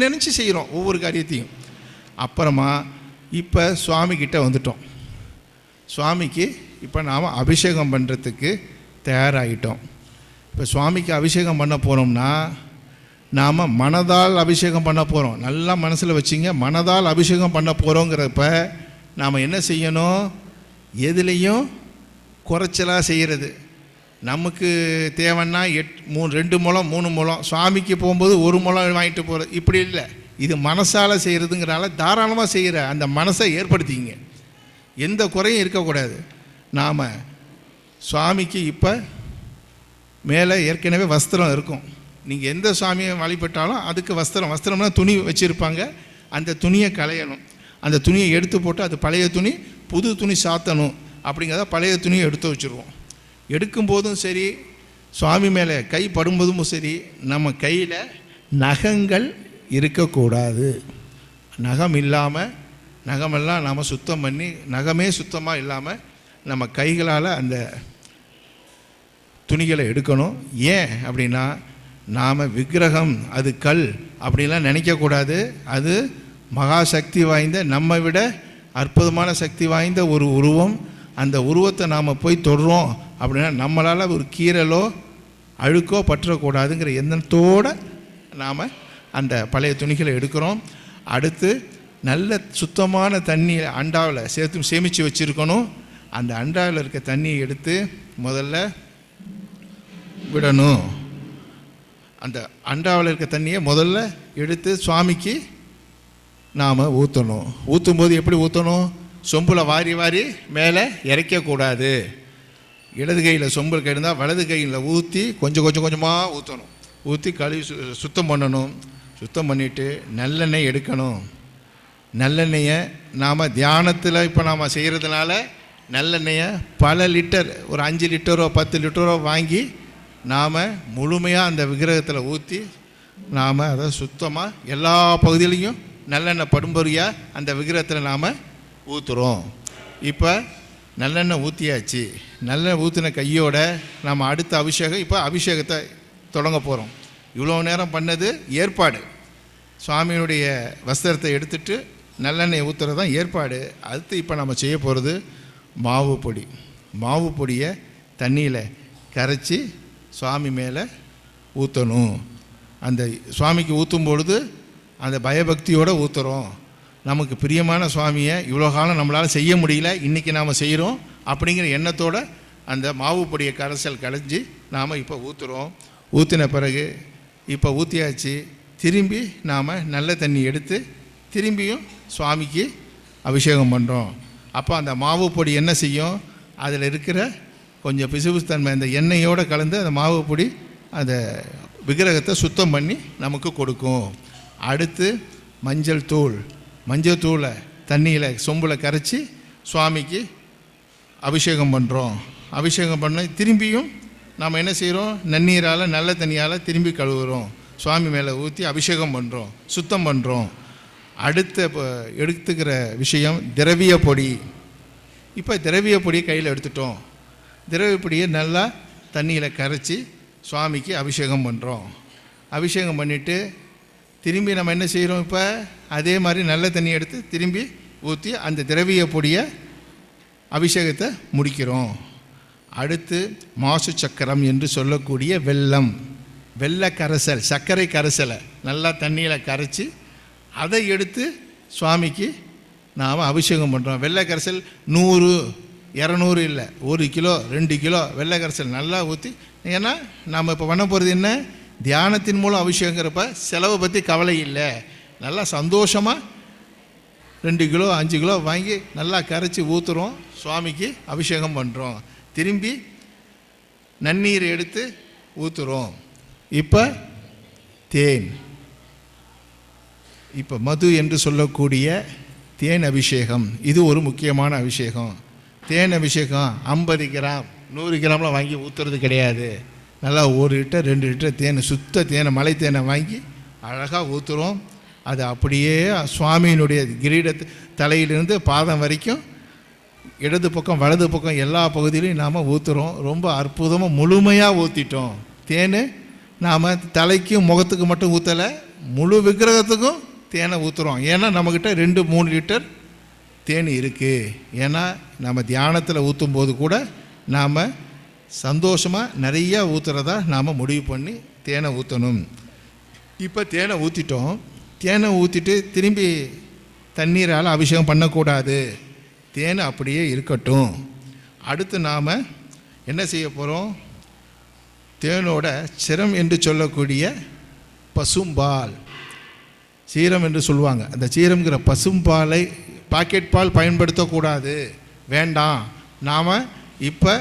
நினைத்து செய்கிறோம் ஒவ்வொரு காரியத்தையும். அப்புறமா இப்போ சுவாமிக்கிட்ட வந்துட்டோம். சுவாமிக்கு இப்போ நாம் அபிஷேகம் பண்ணுறதுக்கு தயாராகிட்டோம். இப்போ சுவாமிக்கு அபிஷேகம் பண்ண போகிறோம்னா நாம் மனதால் அபிஷேகம் பண்ண போகிறோம். நல்லா மனசில் வச்சிங்க, மனதால் அபிஷேகம் பண்ண போகிறோங்கிறப்ப நாம் என்ன செய்யணும், எதுலேயும் குறைச்சலாக செய்கிறது. நமக்கு தேவைன்னா 2 முழம் 3 முழம், சுவாமிக்கு போகும்போது 1 முழம் வாங்கிட்டு போகிறது, இப்படி இல்லை. இது மனசால் செய்கிறதுங்கிறனால தாராளமாக செய்கிற அந்த மனசை ஏற்படுத்திங்க. எந்த குறையும் இருக்கக்கூடாது. நாம் சுவாமிக்கு இப்போ மேலே ஏற்கனவே வஸ்திரம் இருக்கும். நீங்கள் எந்த சுவாமியை வழிபட்டாலும் அதுக்கு வஸ்திரம்னா துணி வச்சுருப்பாங்க. அந்த துணியை களையணும். அந்த துணியை எடுத்து போட்டு அது பழைய துணி, புது துணி சாத்தணும். அப்படிங்கிறத பழைய துணியை எடுத்து வச்சுருவோம். எடுக்கும்போதும் சரி, சுவாமி மேலே கை படும்போதும் சரி, நம்ம கையில் நகங்கள் இருக்கக்கூடாது. நகம் இல்லாமல், நகமெல்லாம் நாம் சுத்தம் பண்ணி, நகமே சுத்தமாக இல்லாமல் நம்ம கைகளால் அந்த துணிகளை எடுக்கணும். ஏன் அப்படின்னா, நாம் விக்கிரகம் அது கல் அப்படிலாம் நினைக்கக்கூடாது. அது மகா சக்தி வாய்ந்த, நம்மை விட அற்புதமான சக்தி வாய்ந்த ஒரு உருவம். அந்த உருவத்தை நாம் போய் தொடுறோம் அப்படின்னா நம்மளால் ஒரு கீறலோ அழுக்கோ பற்றக்கூடாதுங்கிற எண்ணத்தோடு நாம் அந்த பழைய துணிகளை எடுக்கிறோம். அடுத்து நல்ல சுத்தமான தண்ணி அண்டாவில் சேமித்து வச்சுருக்கணும். அந்த அண்டாவில் இருக்க தண்ணியை எடுத்து முதல்ல விடணும். அந்த அண்டாவில் இருக்க தண்ணியை முதல்ல எடுத்து சுவாமிக்கு நாம் ஊற்றணும். ஊற்றும்போது எப்படி ஊற்றணும், சொம்பில் வாரி வாரி மேலே இறைக்கக்கூடாது. இடது கையில் சொம்பு இருந்தால் வலது கையில் ஊற்றி கொஞ்சம் கொஞ்சமாக ஊற்றணும். ஊற்றி கழுவி சுத்தம் பண்ணணும். சுத்தம் பண்ணிவிட்டு நல்லெண்ணெய் எடுக்கணும். நல்லெண்ணெயை நாம் தியானத்தில் இப்போ நாம் செய்கிறதுனால நல்லெண்ணெயை பல லிட்டர், ஒரு 5 லிட்டரோ 10 லிட்டரோ வாங்கி நாம் முழுமையாக அந்த விக்கிரகத்தில் ஊற்றி நாம் அதை சுத்தமாக எல்லா பகுதியிலையும் நல்லெண்ணெய் படும்பொறியாக அந்த விக்கிரகத்தில் நாம் ஊற்றுறோம். இப்போ நல்லெண்ணெய் ஊற்றியாச்சு. நல்லெண்ணெய் ஊற்றின கையோட நாம் அடுத்த அபிஷேகம், இப்போ அபிஷேகத்தை தொடங்க போகிறோம். இவ்வளோ நேரம் பண்ணது ஏற்பாடு. சுவாமியினுடைய வஸ்திரத்தை எடுத்துட்டு நல்லெண்ணெய் ஊற்றுறது தான் ஏற்பாடு. அடுத்து இப்போ நம்ம செய்ய போகிறது மாவு பொடி. மாவு பொடியை தண்ணியில் கரைச்சி சுவாமி மேலே ஊற்றணும். அந்த சுவாமிக்கு ஊற்றும் பொழுது அந்த பயபக்தியோடு ஊற்றுறோம். நமக்கு பிரியமான சுவாமியை இவ்வளோ காலம் நம்மளால் செய்ய முடியல, இன்றைக்கி நாம் செய்கிறோம் அப்படிங்கிற எண்ணத்தோடு அந்த மாவு பொடியை கரைசல் கலைஞ்சி நாம் இப்போ ஊற்றுறோம். ஊற்றின பிறகு இப்போ ஊற்றியாச்சு. திரும்பி நாம் நல்ல தண்ணி எடுத்து திரும்பியும் சுவாமிக்கு அபிஷேகம் பண்ணுறோம். அப்போ அந்த மாவு பொடி என்ன செய்யும், அதில் இருக்கிற கொஞ்சம் பிசுபிசுத்தன்மை அந்த எண்ணெயோடு கலந்து அந்த மாவு பொடி அந்த விக்கிரகத்தை சுத்தம் பண்ணி நமக்கு கொடுக்கும். அடுத்து மஞ்சள் தூளை தண்ணியில் சொம்பில் கரைச்சி சுவாமிக்கு அபிஷேகம் பண்ணுறோம். அபிஷேகம் பண்ண திரும்பியும் நாம் என்ன செய்கிறோம், நன்னீரால் நல்ல தண்ணியால் திரும்பி கழுவுறோம். சுவாமி மேலே ஊற்றி அபிஷேகம் பண்ணுறோம், சுத்தம் பண்ணுறோம். அடுத்த எடுத்துக்கிற விஷயம் திரவிய பொடி. இப்போ திரவிய பொடியை கையில் எடுத்துட்டோம். திரவிய பொடியை நல்லா தண்ணியில் கரைச்சி சுவாமிக்கு அபிஷேகம் பண்ணுறோம். அபிஷேகம் பண்ணிவிட்டு திரும்பி நம்ம என்ன செய்கிறோம், இப்போ அதே மாதிரி நல்ல தண்ணி எடுத்து திரும்பி ஊற்றி அந்த திரவிய பொடியை அபிஷேகத்தை முடிக்கிறோம். அடுத்து மாசு சக்கரம் என்று சொல்லக்கூடிய வெள்ளை கரைசல், சர்க்கரை கரைசலை நல்லா தண்ணியில் கரைச்சி அதை எடுத்து சுவாமிக்கு நாம் அபிஷேகம் பண்ணுறோம். வெள்ளை கரைசல் 100 200 இல்லை, 1 கிலோ 2 கிலோ வெள்ளை கரைசல் நல்லா ஊற்றி. ஏன்னா நாம் இப்போ பண்ண போகிறது என்ன, தியானத்தின் மூலம் அபிஷேகங்கிறப்ப செலவை பற்றி கவலை இல்லை. நல்லா சந்தோஷமாக 2 கிலோ 5 கிலோ வாங்கி நல்லா கரைச்சி ஊற்றுறோம், சுவாமிக்கு அபிஷேகம் பண்ணுறோம். திரும்பி நன்னீர் எடுத்து ஊற்றுறோம். இப்போ தேன், இப்போ மது என்று சொல்லக்கூடிய தேன் அபிஷேகம், இது ஒரு முக்கியமான அபிஷேகம். தேன் அபிஷேகம் 50 கிராம் 100 கிராமில் வாங்கி ஊற்றுறது கிடையாது. நல்லா 1 லிட்டர் 2 லிட்டர் தேன், சுத்த தேனை, மலை தேனை வாங்கி அழகாக ஊற்றுறோம். அது அப்படியே சுவாமியினுடைய கிரீடத்து தலையிலிருந்து பாதம் வரைக்கும் இடது பக்கம் வலது பக்கம் எல்லா பகுதியிலையும் நாம் ஊற்றுறோம். ரொம்ப அற்புதமாக முழுமையாக ஊற்றிட்டோம். தேன் நாம் தலைக்கும் முகத்துக்கு மட்டும் ஊற்றலை, முழு விக்கிரகத்துக்கும் தேனை ஊற்றுறோம். ஏன்னா நம்மக்கிட்ட 2-3 லிட்டர் தேன் இருக்குது. ஏன்னா நம்ம தியானத்தில் ஊற்றும் போது கூட நாம் சந்தோஷமாக நிறையா ஊற்றுறதா நாம் முடிவு பண்ணி தேனை ஊற்றணும். இப்போ தேனை ஊற்றிட்டோம். தேனை ஊற்றிட்டு திரும்பி தண்ணீரால் அபிஷேகம் பண்ணக்கூடாது, தேனை அப்படியே இருக்கட்டும். அடுத்து நாம் என்ன செய்ய போகிறோம், தேனோட சிரம் என்று சொல்லக்கூடிய பசும்பால், சீரம் என்று சொல்லுவாங்க, அந்த சீரம்ங்கிற பசும்பாலை பாக்கெட் பால் பயன்படுத்தக்கூடாது, வேண்டாம். நாம் இப்போ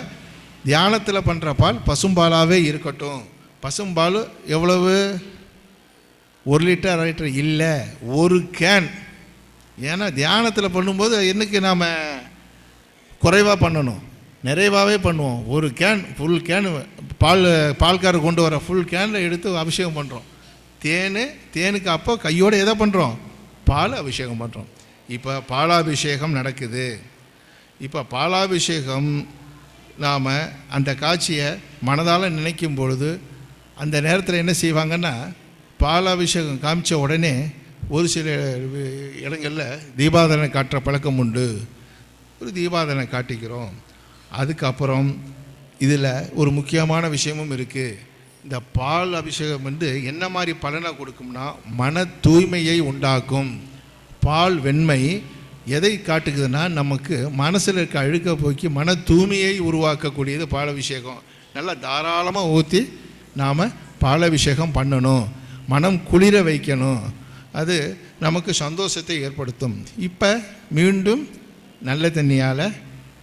தியானத்தில் பண்ணுற பால் பசும்பாலாகவே இருக்கட்டும். பசும்பால் எவ்வளவு, 1 லிட்டர் 1/2 லிட்டர் இல்லை, 1 கேன். ஏன்னா தியானத்தில் பண்ணும்போது என்னைக்கு நாம் குறைவாக பண்ணணும், நிறைவாகவே பண்ணுவோம். 1 கேன் ஃபுல் கேன் பால்காரர் கொண்டு வர ஃபுல் கேனில் எடுத்து அபிஷேகம் பண்ணுறோம். தேனுக்கு அப்போ கையோடு எதை பண்ணுறோம், பால் அபிஷேகம் பண்ணுறோம். இப்போ பாலாபிஷேகம் நடக்குது. இப்போ பாலாபிஷேகம் நாம் அந்த காட்சியை மனதால் நினைக்கும் பொழுது அந்த நேரத்தில் என்ன செய்வாங்கன்னா, பாலாபிஷேகம் காமிச்ச உடனே ஒரு சில இடங்களில் தீபாதனை காட்டுற பழக்கம் உண்டு. ஒரு தீபாதனை காட்டிக்கிறோம். அதுக்கப்புறம் இதில் ஒரு முக்கியமான விஷயமும் இருக்குது. இந்த பால் அபிஷேகம் என்ன மாதிரி பலனை கொடுக்கும்னா, மன தூய்மையை உண்டாக்கும். பால் வெண்மை எதை காட்டுக்குதுன்னா, நமக்கு மனசில் இருக்க அழுக்க போக்கி மன தூய்மையை உருவாக்கக்கூடியது பாலாபிஷேகம். நல்லா தாராளமாக ஊற்றி நாம் பாலாபிஷேகம் பண்ணணும், மனம் குளிர வைக்கணும். அது நமக்கு சந்தோஷத்தை ஏற்படுத்தும். இப்போ மீண்டும் நல்ல தண்ணியால்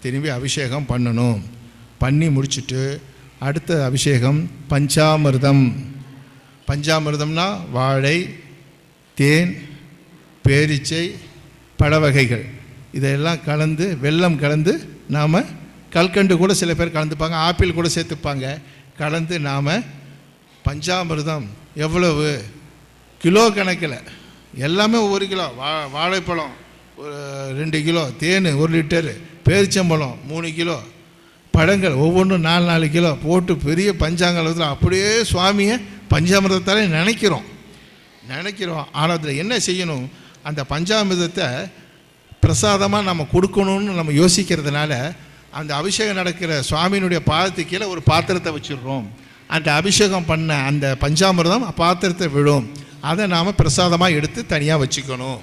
திரும்பி அபிஷேகம் பண்ணணும். பண்ணி முடிச்சுட்டு அடுத்த அபிஷேகம் பஞ்சாமிர்தம். பஞ்சாமிர்தம்னா வாழை, தேன், பேரிச்சை, பழ வகைகள் இதெல்லாம் கலந்து, வெல்லம் கலந்து, நாம் கல்கண்டு கூட சில பேர் கலந்துப்பாங்க, ஆப்பிள் கூட சேர்த்துப்பாங்க. கலந்து நாம் பஞ்சாமிர்தம் எவ்வளவு கிலோ கணக்கில் எல்லாமே 1 கிலோ, வாழைப்பழம் 2 கிலோ, தேன் 1 லிட்டரு, பேரிச்சம்பழம் 3 கிலோ, பழங்கள் ஒவ்வொன்றும் 4 கிலோ போட்டு பெரிய பஞ்சாங்கலத்தில் அப்படியே சுவாமியை பஞ்சாமிர்தத்தாலே நினைக்கிறோம். ஆனால் அதில் என்ன செய்யணும், அந்த பஞ்சாமிர்தத்தை பிரசாதமாக நம்ம கொடுக்கணும்னு நம்ம யோசிக்கிறதுனால அந்த அபிஷேகம் நடக்கிற சுவாமியினுடைய பாதத்துக்கு கீழே ஒரு பாத்திரத்தை வச்சுடுறோம். அந்த அபிஷேகம் பண்ண அந்த பஞ்சாமிர்தம் பாத்திரத்தை விழும். அதை நாம் பிரசாதமாக எடுத்து தனியாக வச்சுக்கணும்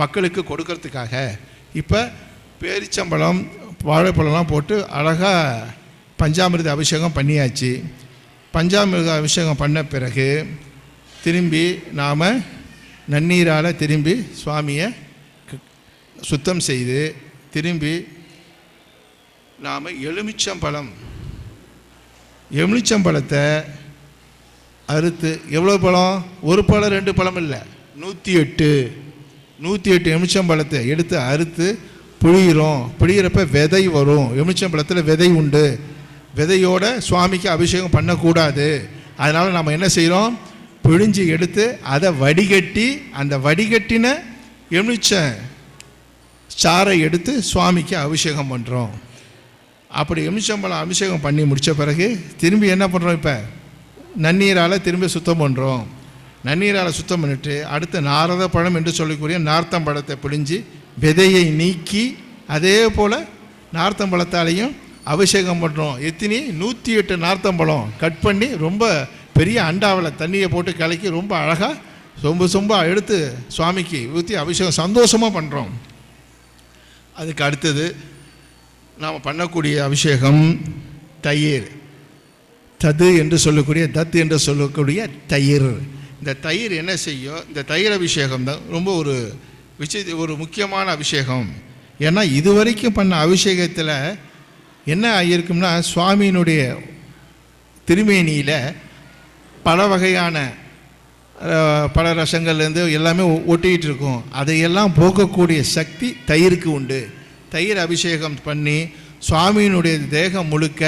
மக்களுக்கு கொடுக்கறதுக்காக. இப்போ பேரிச்சம்பழம் வாழைப்பழம்லாம் போட்டு அழகாக பஞ்சாமிர்த அபிஷேகம் பண்ணியாச்சு. பஞ்சாமிர்த அபிஷேகம் பண்ண பிறகு திரும்பி நாம் நன்னீரால் திரும்பி சுவாமியை சுத்தம் செய்து திரும்பி நாம் எலுமிச்சம்பழத்தை அறுத்து, எவ்வளோ பழம், 1 பழம் 2 பழம் இல்லை, 108 எலுமிச்சம்பழத்தை எடுத்து அறுத்து புழிகிறோம். புழிகிறப்ப விதை வரும். எலுமிச்சம்பழத்தில் விதை உண்டு. விதையோட சுவாமிக்கு அபிஷேகம் பண்ணக்கூடாது. அதனால் நம்ம என்ன செய்கிறோம், பிழிஞ்சு எடுத்து அதை வடிகட்டி அந்த வடிகட்டின எலுமிச்ச சாறை எடுத்து சுவாமிக்கு அபிஷேகம் பண்ணுறோம். அப்படி எலுமிச்சம்பழம் அபிஷேகம் பண்ணி முடித்த பிறகு திரும்பி என்ன பண்ணுறோம், இப்போ நன்னீரால் திரும்பி சுத்தம் பண்ணுறோம். நன்னீரால் சுத்தம் பண்ணிட்டு அடுத்து நாரத பழம் என்று சொல்லக்கூடிய நார்த்தம்பழத்தை பிழிஞ்சு விதையை நீக்கி அதே போல் நார்த்தம்பழத்தாலையும் அபிஷேகம் பண்ணுறோம். 108 நார்த்தம்பழம் கட் பண்ணி ரொம்ப பெரிய அண்டாவில் தண்ணியை போட்டு கலக்கி ரொம்ப அழகாக சொம்பு எடுத்து சுவாமிக்கு ஊற்றி அபிஷேகம் சந்தோஷமாக பண்ணுறோம். அதுக்கு அடுத்தது நாம் பண்ணக்கூடிய அபிஷேகம் தயிர், தத்து என்று சொல்லக்கூடிய தயிர். இந்த தயிர் என்ன செய்யும், இந்த தயிர் அபிஷேகம் தான் ரொம்ப ஒரு முக்கியமான அபிஷேகம். ஏன்னா இதுவரைக்கும் பண்ண அபிஷேகத்தில் என்ன ஆகியிருக்கும்னா, சுவாமியினுடைய திருமேனியில் பல வகையான பல ரசங்கள்லேருந்து எல்லாமே ஒட்டிகிட்டு இருக்கும். அதையெல்லாம் போக்கக்கூடிய சக்தி தயிருக்கு உண்டு. தயிர் அபிஷேகம் பண்ணி சுவாமியினுடைய தேகம் முழுக்க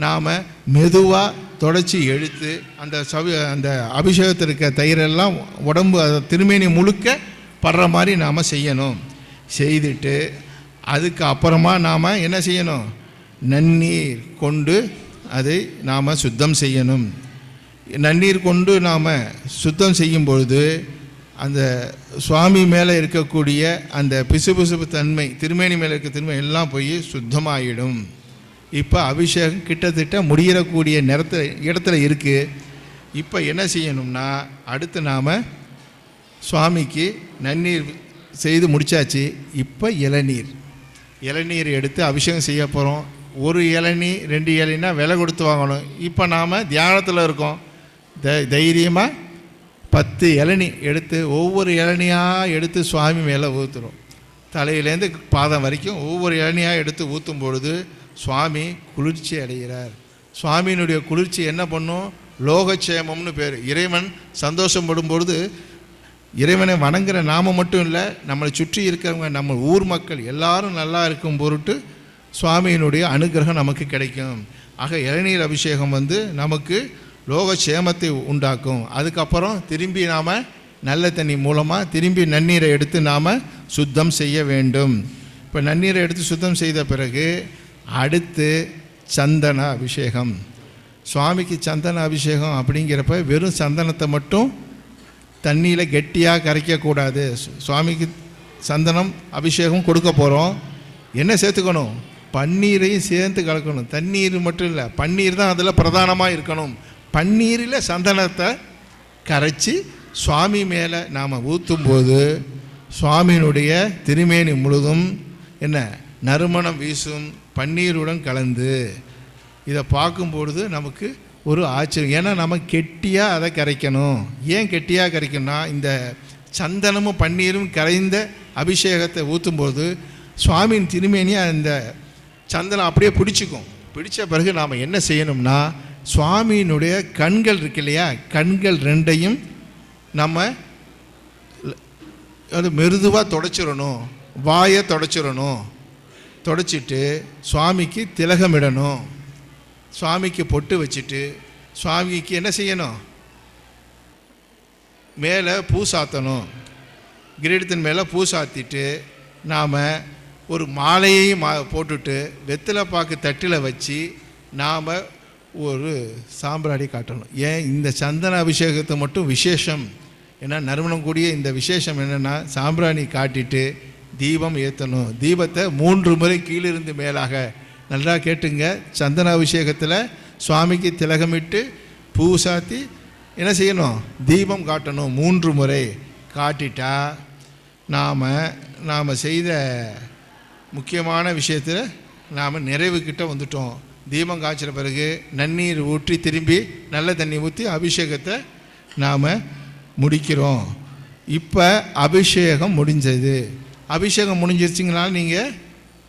நாம் மெதுவாக தொடச்சி எடுத்து அந்த அபிஷேகத்தில் இருக்க தயிரெல்லாம் உடம்பு திருமேனி முழுக்க படுற மாதிரி நாம் செய்யணும். செய்துட்டு அதுக்கு அப்புறமா நாம் என்ன செய்யணும், நன்னீர் கொண்டு அதை நாம் சுத்தம் செய்யணும். நன்னீர் கொண்டு நாம் சுத்தம் செய்யும் பொழுது அந்த சுவாமி மேலே இருக்கக்கூடிய அந்த பிசுபிசுப்பு தன்மை, திருமேனி மேலே இருக்க தன்மை எல்லாம் போய் சுத்தமாகிடும். இப்போ அபிஷேகம் கிட்டத்தட்ட முடியக்கூடிய இடத்துல இருக்குது. இப்போ என்ன செய்யணும்னா, அடுத்து நாம் சுவாமிக்கு நன்னீர் செய்து முடித்தாச்சு. இப்போ இளநீர் எடுத்து அபிஷேகம் செய்ய போகிறோம். 1 இளநீ 2 இளநீனா விலை கொடுத்து வாங்கணும். இப்போ நாம் தியானத்தில் இருக்கோம். தைரியமாக 10 இளநீ எடுத்து ஒவ்வொரு இளநியாக எடுத்து சுவாமி மேலே ஊற்றுறோம். தலையிலேருந்து பாதம் வரைக்கும் ஒவ்வொரு இளநியாக எடுத்து ஊற்றும் பொழுது சுவாமி குளிர்ச்சி அடைகிறார். சுவாமியினுடைய குளிர்ச்சி என்ன பண்ணும், லோகக்ஷேமம்னு பேர். இறைவன் சந்தோஷப்படும் பொழுது இறைவனை வணங்குற நாம மட்டும் இல்லை, நம்மளை சுற்றி இருக்கிறவங்க, நம்ம ஊர் மக்கள் எல்லாரும் நல்லா இருக்கும் பொருட்டு சுவாமியினுடைய அனுகிரகம் நமக்கு கிடைக்கும். ஆக இளநீர் அபிஷேகம் நமக்கு லோகக்ஷேமத்தை உண்டாக்கும். அதுக்கப்புறம் திரும்பி நாம் நல்ல தண்ணி மூலமாக திரும்பி நன்னீரை எடுத்து நாம் சுத்தம் செய்ய வேண்டும். இப்போ நன்னீரை எடுத்து சுத்தம் செய்த பிறகு அடுத்து சந்தன அபிஷேகம். சுவாமிக்கு சந்தன அபிஷேகம் அப்படிங்கிறப்ப வெறும் சந்தனத்தை மட்டும் தண்ணியில் கெட்டியாக கரைக்கக்கூடாது. சுவாமிக்கு சந்தனம் அபிஷேகம் கொடுக்க போகிறோம். என்ன சேர்த்துக்கணும், பன்னீரையும் சேர்த்து கலக்கணும். தண்ணீர் மட்டும் இல்லை, பன்னீர் தான் அதில் பிரதானமாக இருக்கணும். பன்னீரில் சந்தனத்தை கரைச்சி சுவாமி மேலே நாம் ஊற்றும்போது சுவாமியினுடைய திருமேனி முழுதும் என்ன நறுமணம் வீசும், பன்னீருடன் கலந்து. இதை பார்க்கும்பொழுது நமக்கு ஒரு ஆச்சரியம். ஏன்னா நம்ம கெட்டியாக அதை கரைக்கணும். ஏன் கெட்டியாக கரைக்கணும்னா, இந்த சந்தனமும் பன்னீரும் கரைந்த அபிஷேகத்தை ஊற்றும்போது சுவாமியின் திருமேனியை அந்த சந்தனம் அப்படியே பிடிச்சிக்கும். பிடித்த பிறகு நாம் என்ன செய்யணும்னா, சுவாமியினுடைய கண்கள் இருக்கு இல்லையா, கண்கள் 2ஐயும் நம்ம அது மெருதுவாக தொடச்சிடணும். வாயை தொடச்சிடணும். தொடச்சிட்டு சுவாமிக்கு திலகமிடணும். சுவாமிக்கு பொட்டு வச்சுட்டு சுவாமிக்கு என்ன செய்யணும், மேலே பூ சாத்தணும். கிரீடத்தின் மேலே பூ சாத்திட்டு நாம் ஒரு மாலையையும் போட்டுட்டு வெத்தலை பாக்கு தட்டில் வச்சு நாம் ஒரு சாம்பிராணி காட்டணும். ஏன் இந்த சந்தன அபிஷேகத்தை மட்டும் விசேஷம், ஏன்னா நறுமணம் கூடிய இந்த விசேஷம் என்னென்னா சாம்பிராணி காட்டிட்டு தீபம் ஏற்றணும். தீபத்தை 3 முறை கீழிருந்து மேலாக, நல்லா கேட்டுங்க, சந்தன அபிஷேகத்தில் சுவாமிக்கு திலகமிட்டு பூ சாத்தி என்ன செய்யணும், தீபம் காட்டணும். 3 முறை காட்டிட்டா நாம் செய்த முக்கியமான விஷயத்தில் நாம் நிறைவுக்கிட்ட வந்துட்டோம். தீபம் காய்ச்சின பிறகு நன்னீர் ஊற்றி திரும்பி நல்ல தண்ணி ஊற்றி அபிஷேகத்தை நாம் முடிக்கிறோம். இப்போ அபிஷேகம் முடிஞ்சது. அபிஷேகம் முடிஞ்சிருச்சிங்களா, நீங்கள்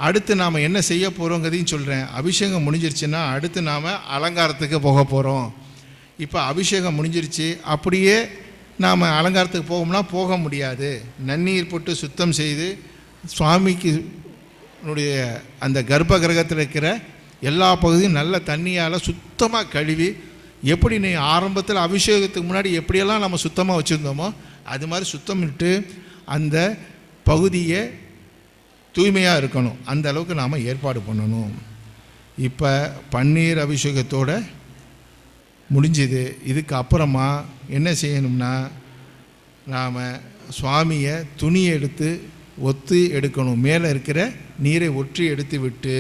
அடுத்து நாம் என்ன செய்ய போகிறோங்கிறதையும் சொல்கிறேன். அபிஷேகம் முடிஞ்சிருச்சுன்னா அடுத்து நாம் அலங்காரத்துக்கு போக போகிறோம். இப்போ அபிஷேகம் முடிஞ்சிருச்சு, அப்படியே நாம் அலங்காரத்துக்கு போகணும்னா போக முடியாது. நன்னீர் போட்டு சுத்தம் செய்து சுவாமிக்கு அந்த கர்ப்ப கிரகத்தில் இருக்கிற எல்லா பகுதியும் நல்ல தண்ணியால் சுத்தமாக கழுவி, எப்படி நீ ஆரம்பத்தில் அபிஷேகத்துக்கு முன்னாடி எப்படியெல்லாம் நம்ம சுத்தமாக வச்சுருந்தோமோ அது மாதிரி சுத்தமிட்டு அந்த பகுதியை தூய்மையாக இருக்கணும். அந்த அளவுக்கு நாம் ஏற்பாடு பண்ணணும். இப்போ பன்னீர் அபிஷேகத்தோடு முடிஞ்சுது. இதுக்கு அப்புறமா என்ன செய்யணும்னா நாம் சுவாமியை துணியை எடுத்து ஒத்து எடுக்கணும். மேலே இருக்கிற நீரை ஒற்றி எடுத்து விட்டு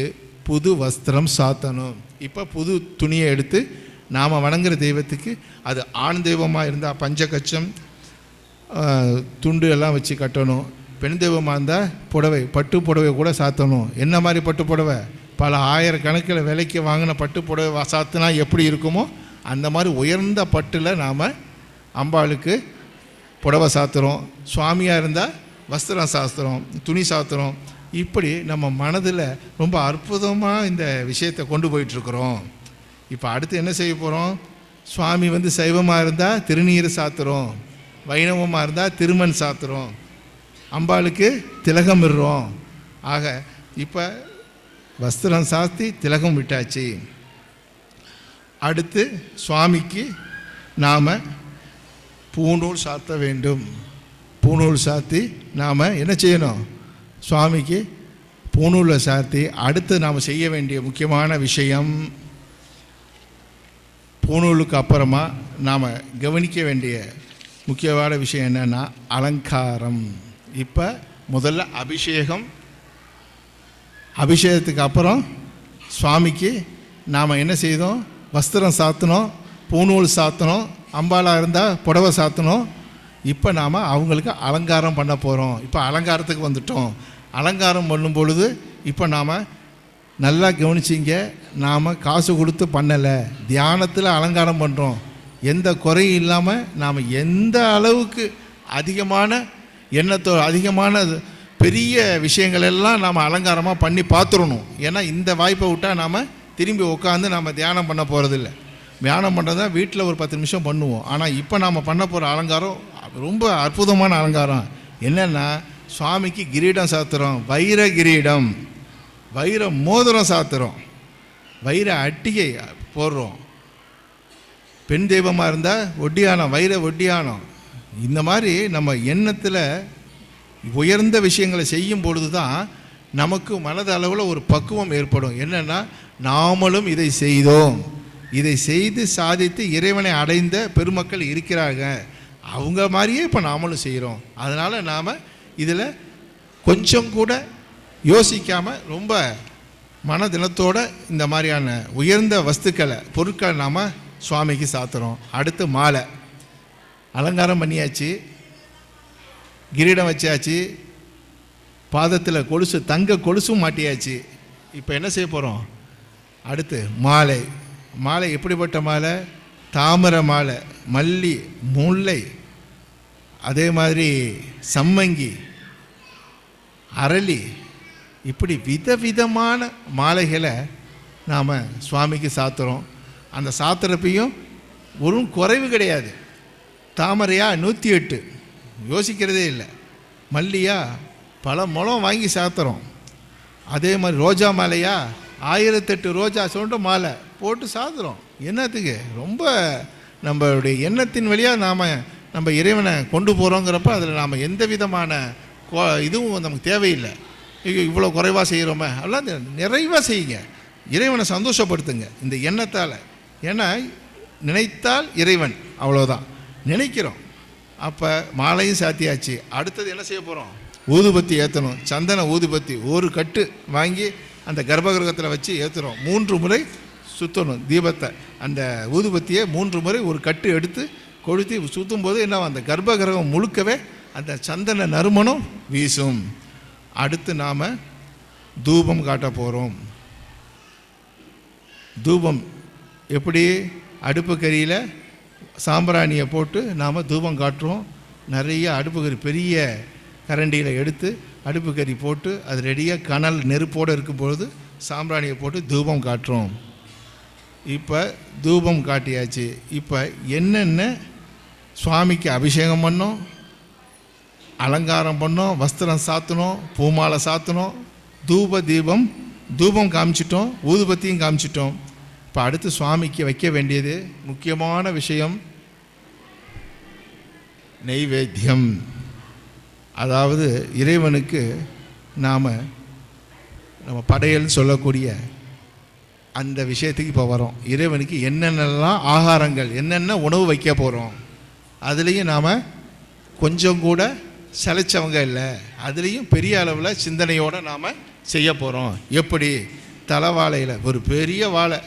புது வஸ்திரம் சாத்தணும். இப்போ புது துணியை எடுத்து நாம் வணங்குற தெய்வத்துக்கு, அது ஆண் தெய்வமாக இருந்தால் பஞ்சகச்சம் துண்டு எல்லாம் வச்சு கட்டணும். பெண் தெய்வமாக இருந்தால் புடவை, பட்டு புடவை கூட சாத்தணும். என்ன மாதிரி பட்டு புடவை, பல ஆயிரக்கணக்கில் விலைக்கு வாங்கின பட்டு புடவை சாத்தினா எப்படி இருக்குமோ அந்த மாதிரி உயர்ந்த பட்டில் நாம் அம்பாளுக்கு புடவை சாத்துறோம். சுவாமியாக இருந்தால் வஸ்திரம் சாஸ்திரம், துணி சாத்துறோம். இப்படி நம்ம மனதில் ரொம்ப அற்புதமாக இந்த விஷயத்தை கொண்டு போயிட்டுருக்குறோம். இப்போ அடுத்து என்ன செய்ய போகிறோம், சுவாமி சைவமாக இருந்தால் திருநீர் சாத்துறோம், வைணவமாக இருந்தால் திருமண் சாத்துறோம், அம்பாளுக்கு திலகம் விடுறோம். ஆக இப்போ வஸ்திரம் சாத்தி திலகம் விட்டாச்சு. அடுத்து சுவாமிக்கு நாம் பூநூல் சாத்த வேண்டும். பூநூல் சாத்தி நாம் என்ன செய்யணும், சுவாமிக்கு பூநூலை சாத்தி அடுத்து நாம் செய்ய வேண்டிய முக்கியமான விஷயம், பூநூலுக்கு அப்புறமா நாம் கவனிக்க வேண்டிய முக்கியமான விஷயம் என்னென்னா அலங்காரம். இப்போ முதல்ல அபிஷேகம், அபிஷேகத்துக்கு அப்புறம் சுவாமிக்கு நாம் என்ன செய்தோம், வஸ்திரம் சாத்தினோம், பூநூல் சாத்தினோம், அம்பாலாக இருந்தால் புடவை சாத்தினோம். இப்போ நாம் அவங்களுக்கு அலங்காரம் பண்ண போகிறோம். இப்போ அலங்காரத்துக்கு வந்துட்டோம். அலங்காரம் பண்ணும் பொழுது இப்போ நாம் நல்லா கவனிச்சிங்க, நாம் காசு கொடுத்து பண்ணலை, தியானத்தில் அலங்காரம் பண்ணுறோம். எந்த குறையும் இல்லாமல் நாம் எந்த அளவுக்கு அதிகமான அதிகமான பெரிய விஷயங்கள் எல்லாம் நாம் அலங்காரமாக பண்ணி பார்த்துடணும். ஏன்னா இந்த வாய்ப்பை விட்டால் நாம் திரும்பி உட்காந்து நாம் தியானம் பண்ண போகிறதில்ல. தியானம் பண்ணுறதா வீட்டில் ஒரு 10 நிமிஷம் பண்ணுவோம். ஆனால் இப்போ நாம் பண்ண போகிற அலங்காரம் ரொம்ப அற்புதமான அலங்காரம். என்னென்னா சுவாமிக்கு கிரீடம் சாத்துறோம், வைர கிரீடம், வைர மோதிரம் சாத்துறோம், வைர அட்டிகை போடுறோம். பெண் தெய்வமாக இருந்தால் ஒட்டியானம், வைர ஒட்டியானம். இந்த மாதிரி நம்ம எண்ணத்தில் உயர்ந்த விஷயங்களை செய்யும் பொழுது தான் நமக்கு மனதளவில் ஒரு பக்குவம் ஏற்படும். என்னென்னா நாமளும் இதை செய்தோம், இதை செய்து சாதித்து இறைவனை அடைந்த பெருமக்கள் இருக்கிறாங்க, அவங்க மாதிரியே இப்போ நாமளும் செய்கிறோம். அதனால் நாம் இதில் கொஞ்சம் கூட யோசிக்காமல் ரொம்ப மனதினத்தோடு இந்த மாதிரியான உயர்ந்த வஸ்துக்களை பொருட்களை நாம் சுவாமிக்கு சாத்துறோம். அடுத்து மாலை அலங்காரம் பண்ணியாச்சு, கிரீடம் வச்சாச்சு, பாதத்தில் கொலுசு, தங்க கொலுசும் மாட்டியாச்சு. இப்போ என்ன செய்ய போகிறோம், அடுத்து மாலை. மாலை எப்படிப்பட்ட மாலை, தாமரை மாலை, மல்லி, முல்லை, அதே மாதிரி சம்மங்கி, அரளி, இப்படி விதவிதமான மாலைகளை நாம் சுவாமிக்கு சாத்துறோம். அந்த சாத்துறப்பையும் ஒரு குறைவு கிடையாது. தாமரையா 108, யோசிக்கிறதே இல்லை. மல்லியா பல முழம் வாங்கி சாத்துறோம். அதே மாதிரி ரோஜா மாலையா 1008 ரோஜா சொல்லிட்டு மாலை போட்டு சாதுறோம். என்னத்துக்கு? ரொம்ப நம்மளுடைய எண்ணத்தின் வழியாக நம்ம இறைவனை கொண்டு போகிறோங்கிறப்ப அதில் நாம் எந்த விதமான இதுவும் நமக்கு தேவையில்லை. இவ்வளோ குறைவாக செய்கிறோமே, அதெல்லாம் நிறைவாக செய்யுங்க, இறைவனை சந்தோஷப்படுத்துங்க இந்த எண்ணத்தால். ஏன்னா நினைத்தால் இறைவன், அவ்வளோதான். நினைக்கிறோம். அப்போ மாலையும் சாத்தியாச்சு. அடுத்தது என்ன செய்ய போகிறோம்? ஊதுபத்தி ஏற்றணும். சந்தன ஊதுபத்தி ஒரு கட்டு வாங்கி அந்த கர்ப்பகிரகத்தில் வச்சு ஏற்றுறோம். 3 முறை சுற்றணும் தீபத்தை. அந்த ஊதுபத்தியை 3 முறை ஒரு கட்டு எடுத்து கொளுத்தி சுற்றும் போது என்ன, அந்த கர்ப்பகிரகம் முழுக்கவே அந்த சந்தன நறுமணம் வீசும். அடுத்து நாம் தூபம் காட்ட போகிறோம். தூபம் எப்படி? அடுப்பு கரியில் சாம்பிராணியை போட்டு நாம் தூபம் காட்டுறோம். நிறைய அடுப்பு கறி பெரிய கரண்டியில் எடுத்து அடுப்பு கறி போட்டு அது ரெடியாக கனல் நெருப்போடு இருக்கும்பொழுது சாம்பிராணியை போட்டு தூபம் காட்டுறோம். இப்போ தூபம் காட்டியாச்சு. இப்போ என்னென்ன சுவாமிக்கு அபிஷேகம் பண்ணோம், அலங்காரம் பண்ணோம், வஸ்திரம் சாத்தணும், பூமாலை சாத்தணும், தூபம் காமிச்சிட்டோம், ஊதுபத்தியும் காமிச்சிட்டோம். இப்போ அடுத்து சுவாமிக்கு வைக்க வேண்டியது முக்கியமான விஷயம் நெய்வேத்தியம். அதாவது இறைவனுக்கு நம்ம படையல் சொல்லக்கூடிய அந்த விஷயத்துக்கு இப்போ வரோம். இறைவனுக்கு என்னென்னலாம் ஆகாரங்கள், என்னென்ன உணவு வைக்க போகிறோம், அதுலேயும் நாம் கொஞ்சம் கூட சளைச்சவங்க இல்லை. அதுலேயும் பெரிய அளவில் சிந்தனையோடு நாம் செய்ய போகிறோம். எப்படி? தலைவாழையில் ஒரு பெரிய வாழை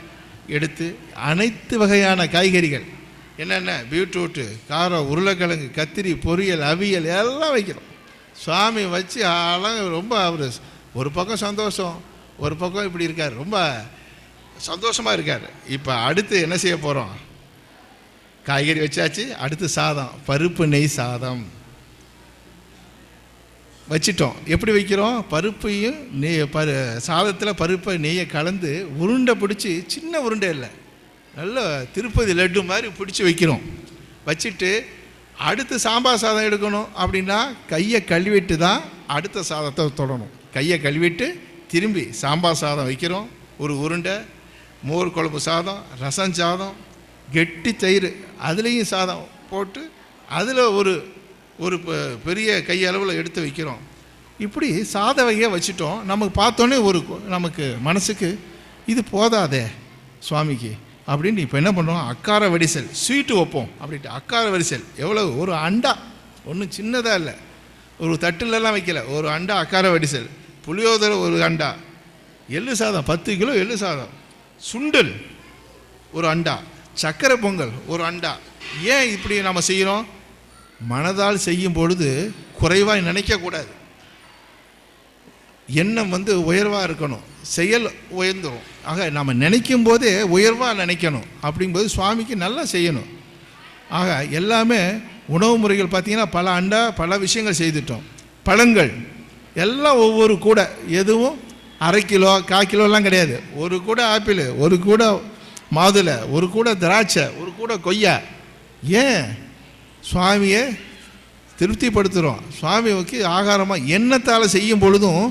எடுத்து அனைத்து வகையான காய்கறிகள், என்னென்ன பீட்ரூட்டு, காரம், உருளைக்கிழங்கு, கத்திரி, பொரியல், அவியல் எல்லாம் வைக்கிறோம். சுவாமி வச்சு ரொம்ப அவர் ஒரு பக்கம் சந்தோஷம், ஒரு பக்கம் இப்படி இருக்கார், ரொம்ப சந்தோஷமாக இருக்கார். இப்போ அடுத்து என்ன செய்ய போகிறோம்? காய்கறி வச்சாச்சு. அடுத்து சாதம், பருப்பு நெய் சாதம் வச்சிட்டோம். எப்படி வைக்கிறோம்? பருப்பையும் சாதத்தில் பருப்பை நெய்யை கலந்து உருண்டை பிடிச்சி, சின்ன உருண்டை இல்லை, நல்ல திருப்பதி லட்டு மாதிரி பிடிச்சி வைக்கிறோம். வச்சுட்டு அடுத்து சாம்பார் சாதம் எடுக்கணும் அப்படின்னா கையை கழுவிட்டு தான் அடுத்த சாதத்தை தொடணும். கையை கழுவிட்டு திரும்பி சாம்பார் சாதம் வைக்கிறோம். ஒரு உருண்டை, மோர் குழம்பு சாதம், ரசம் சாதம், கெட்டி தயிர், அதுலேயும் சாதம் போட்டு அதில் ஒரு பெரிய கையளவில் எடுத்து வைக்கிறோம். இப்படி சாத வகையாக வச்சுட்டோம். நமக்கு பார்த்தோன்னே நமக்கு மனசுக்கு இது போதாதே சுவாமிக்கு அப்படின்னு இப்போ என்ன பண்ணுறோம்? அக்கார வடிசல் ஸ்வீட்டு வைப்போம் அப்படின்ட்டு. அக்கார வடிசல் எவ்வளோ? ஒரு அண்டா, ஒன்றும் சின்னதாக இல்லை, ஒரு தட்டுலலாம் வைக்கல, ஒரு அண்டா அக்கார வடிசல். புளியோதரை ஒரு அண்டா, எள்ளு சாதம் 10 கிலோ எள்ளு சாதம், சுண்டல் ஒரு அண்டா, சக்கரை பொங்கல் ஒரு அண்டா. ஏன் இப்படி நம்ம செய்கிறோம்? மனதால் செய்யும் பொழுது குறைவாக நினைக்கக்கூடாது. எண்ணம் உயர்வாக இருக்கணும், செயல் உயர்ந்துடும். ஆக நம்ம நினைக்கும் போதே உயர்வாக நினைக்கணும். அப்படிங்கும்போது சுவாமிக்கு நல்லா செய்யணும். ஆக எல்லாமே உணவு முறைகள் பார்த்திங்கன்னா பல அண்டா பல விஷயங்கள் செய்துட்டோம். பழங்கள் எல்லாம் ஒவ்வொரு கூடை, எதுவும் அரை கிலோ 1/4 கிலோலாம் கிடையாது. ஒரு கூடை ஆப்பிள், ஒரு கூடை மாதுளை, ஒரு கூடை திராட்சை, ஒரு கூடை கொய்யா. ஏன்? சுவாமியை திருப்திப்படுத்துகிறோம். சுவாமிக்கு ஆகாரமாக எண்ணத்தால் செய்யும் பொழுதும்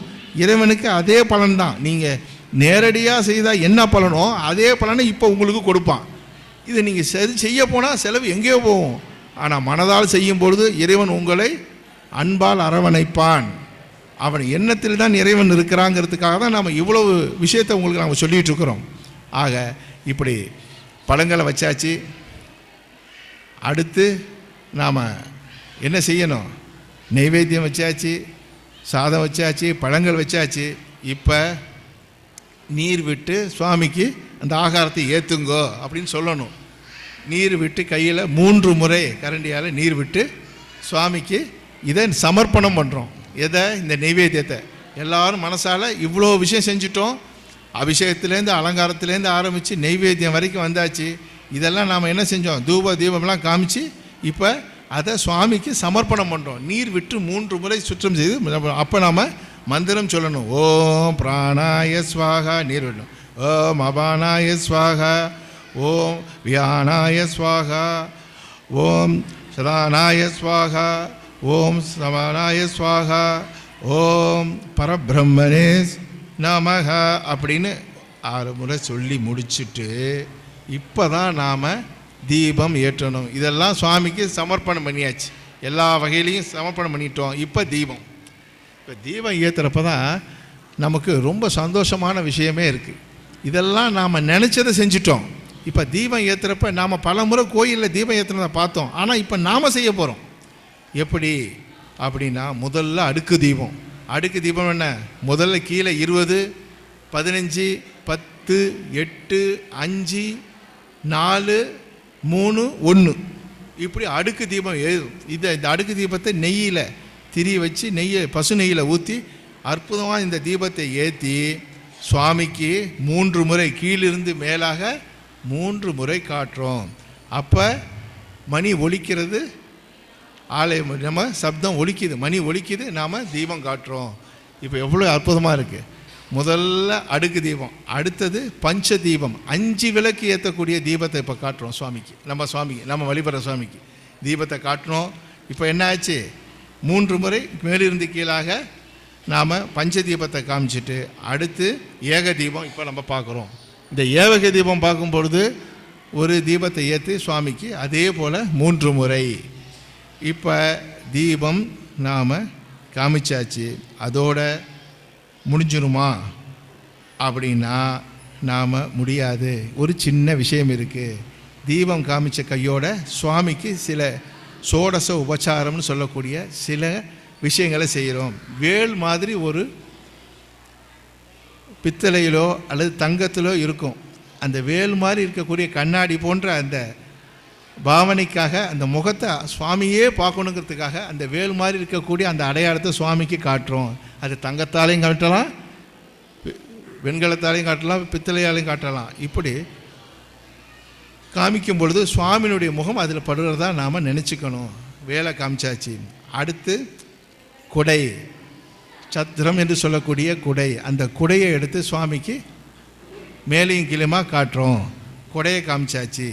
இறைவனுக்கு அதே பலன்தான். நீங்கள் நேரடியாக செய்தால் என்ன பலனோ அதே பலனை இப்போ உங்களுக்கு கொடுப்பான். இது நீங்கள் செய்ய போனால் செலவு எங்கேயோ போகும். ஆனால் மனதால் செய்யும் பொழுது இறைவன் உங்களை அன்பால் அரவணைப்பான். அவன் எண்ணத்தில் தான் இறைவன் இருக்கிறாங்கிறதுக்காக தான் நாம் இவ்வளவு விஷயத்தை உங்களுக்கு நாம் சொல்லிகிட்டு இருக்கிறோம். ஆக இப்படி பழங்களை வச்சாச்சு. அடுத்து நாம் என்ன செய்யணும்? நெய்வேத்தியம் வச்சாச்சு, சாதம் வச்சாச்சு, பழங்கள் வச்சாச்சு. இப்போ நீர் விட்டு சுவாமிக்கு அந்த ஆகாரத்தை ஏற்றுங்கோ அப்படின்னு சொல்லணும். நீர் விட்டு கையில் 3 முறை கரண்டியால் நீர் விட்டு சுவாமிக்கு இதை சமர்ப்பணம் பண்ணுறோம். எதை? இந்த நெய்வேத்தியத்தை. எல்லோரும் மனசால் இவ்வளோ விஷயம் செஞ்சிட்டோம். அபிஷேகத்துலேருந்து அலங்காரத்துலேருந்து ஆரம்பித்து நெய்வேத்தியம் வரைக்கும் வந்தாச்சு. இதெல்லாம் நாம் என்ன செஞ்சோம்? தீபம்லாம் காமிச்சு இப்போ அதை சுவாமிக்கு சமர்ப்பணம் பண்ணுறோம். நீர் விட்டு 3 முறை சுற்றம் செய்து அப்போ நாம் மந்திரம் சொல்லணும். ஓம் பிராணாய ஸ்வாகா, நீர் விடணும். ஓம் அபானாய ஸ்வாகா, ஓம் வியானாய ஸ்வாகா, ஓம் சதானாய ஸ்வாகா, ஓம் சமானாய ஸ்வாகா, ஓம் பரபிரம்மனே நமஹ அப்படின்னு 6 முறை சொல்லி முடிச்சுட்டு இப்போ தான் நாம் தீபம் ஏற்றணும். இதெல்லாம் சுவாமிக்கு சமர்ப்பணம் பண்ணியாச்சு, எல்லா வகையிலையும் சமர்ப்பணம் பண்ணிட்டோம். இப்போ தீபம் ஏற்றுறப்ப தான் நமக்கு ரொம்ப சந்தோஷமான விஷயமே இருக்குது. இதெல்லாம் நாம் நினச்சதை செஞ்சிட்டோம். இப்போ தீபம் ஏற்றுறப்ப நாம் பல முறை கோயிலில் தீபம் ஏற்றுனதை பார்த்தோம். ஆனால் இப்போ நாம் செய்ய போகிறோம். எப்படி அப்படின்னா, முதல்ல அடுக்கு தீபம். அடுக்கு தீபம் என்ன? முதல்ல கீழே 20, 15, 10, 8, 5, 4, 3, 1 இப்படி அடுக்கு தீபம் எழுதும். இந்த அடுக்கு தீபத்தை நெய்யில் திரி வச்சு பசு நெய்யில் ஊற்றி அற்புதமாக இந்த தீபத்தை ஏற்றி சுவாமிக்கு 3 முறை கீழிருந்து மேலாக 3 முறை காட்டுறோம். அப்போ மணி ஒலிக்கிறது, ஆலயம் நம்ம சப்தம் ஒலிக்குது, மணி ஒலிக்குது, நாம் தீபம் காட்டுறோம். இப்போ எவ்வளோ அற்புதமாக இருக்குது. முதல்ல அடுக்கு தீபம், அடுத்தது பஞ்ச தீபம், 5 விளக்கு ஏற்றக்கூடிய தீபத்தை இப்போ காட்டுறோம் சுவாமிக்கு. நம்ம வழிபடுற சுவாமிக்கு தீபத்தை காட்டுறோம். இப்போ என்ன ஆச்சு? 3 முறை மேலிருந்து கீழாக நாம் பஞ்ச தீபத்தை காமிச்சிட்டு அடுத்து ஏக தீபம் இப்போ நம்ம பார்க்குறோம். இந்த ஏக தீபம் பார்க்கும்பொழுது ஒரு தீபத்தை ஏற்றி சுவாமிக்கு அதே போல் 3 முறை. இப்போ தீபம் நாம் காமிச்சாச்சு. அதோட முடிஞ்சிருமா அப்படின்னா நாம் முடியாது. ஒரு சின்ன விஷயம் இருக்குது. தீபம் காமிச்ச கையோட சுவாமிக்கு சில சோடச உபச்சாரம்னு சொல்லக்கூடிய சில விஷயங்களை செய்கிறோம். வேல் மாதிரி ஒரு பித்தளையிலோ அல்லது தங்கத்திலோ இருக்கும். அந்த வேல் மாதிரி இருக்கக்கூடிய கண்ணாடி போன்ற அந்த பாவனைக்காக, அந்த முகத்தை சுவாமியே பார்க்கணுங்கிறதுக்காக அந்த வேல் மாதிரி இருக்கக்கூடிய அந்த அடையாளத்தை சுவாமிக்கு காட்டுறோம். அது தங்கத்தாலையும் காட்டலாம், வெண்கலத்தாலையும் காட்டலாம், பித்தளையாலையும் காட்டலாம். இப்படி காமிக்கும் பொழுது சுவாமியினுடைய முகம் அதில் படுறதா நாம் நினச்சிக்கணும். வேலை காமிச்சாச்சு. அடுத்து குடை, சத்திரம் என்று சொல்லக்கூடிய குடை. அந்த குடையை எடுத்து சுவாமிக்கு மேலையும் கீழேயுமா காட்டுறோம். குடையை காமிச்சாச்சு.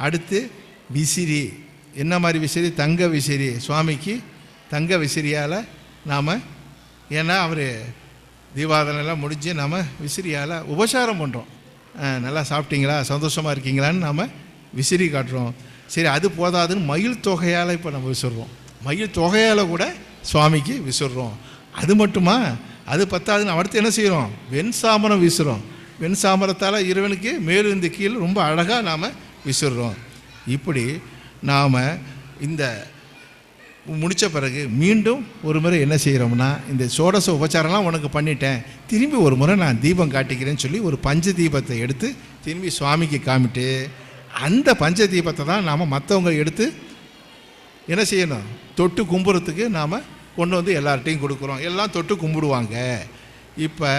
அடுத்து விசிறி. என்ன மாதிரி விசிறி? தங்க விசிறி. சுவாமிக்கு தங்க விசிறியால் நாம், ஏன்னா அவர் தீபாவளிலாம் முடிஞ்சு நாம் விசிறியால் உபசாரம் பண்ணுறோம். நல்லா சாப்பிட்டீங்களா, சந்தோஷமாக இருக்கீங்களான்னு நாம் விசிறி காட்டுறோம். சரி, அது போதாதுன்னு மயில் தொகையால் இப்போ நம்ம விசிறோம். மயில் தொகையால் கூட சுவாமிக்கு விசிறோம். அது மட்டுமா? அது பத்தாதுன்னு அடுத்து என்ன செய்கிறோம்? வெண்சாமரம் வீசுகிறோம். வெண்சாமரத்தால் இறைவனுக்கு மேலிருந்து கீழே ரொம்ப அழகாக நாம் விசிறோம். இப்படி நாம் இந்த முடித்த பிறகு மீண்டும் ஒரு முறை என்ன செய்கிறோம்னா, இந்த சோடச உபச்சாரம்லாம் உனக்கு பண்ணிட்டேன், திரும்பி ஒரு முறை நான் தீபம் காட்டிக்கிறேன்னு சொல்லி ஒரு பஞ்ச தீபத்தை எடுத்து திரும்பி சுவாமிக்கு காமிட்டு அந்த பஞ்ச தீபத்தை தான் நாம் மற்றவங்க எடுத்து என்ன செய்யணும்? தொட்டு கும்புறத்துக்கு நாம் கொண்டு வந்து எல்லார்ட்டையும் கொடுக்குறோம். எல்லாம் தொட்டு கும்பிடுவாங்க. இப்போ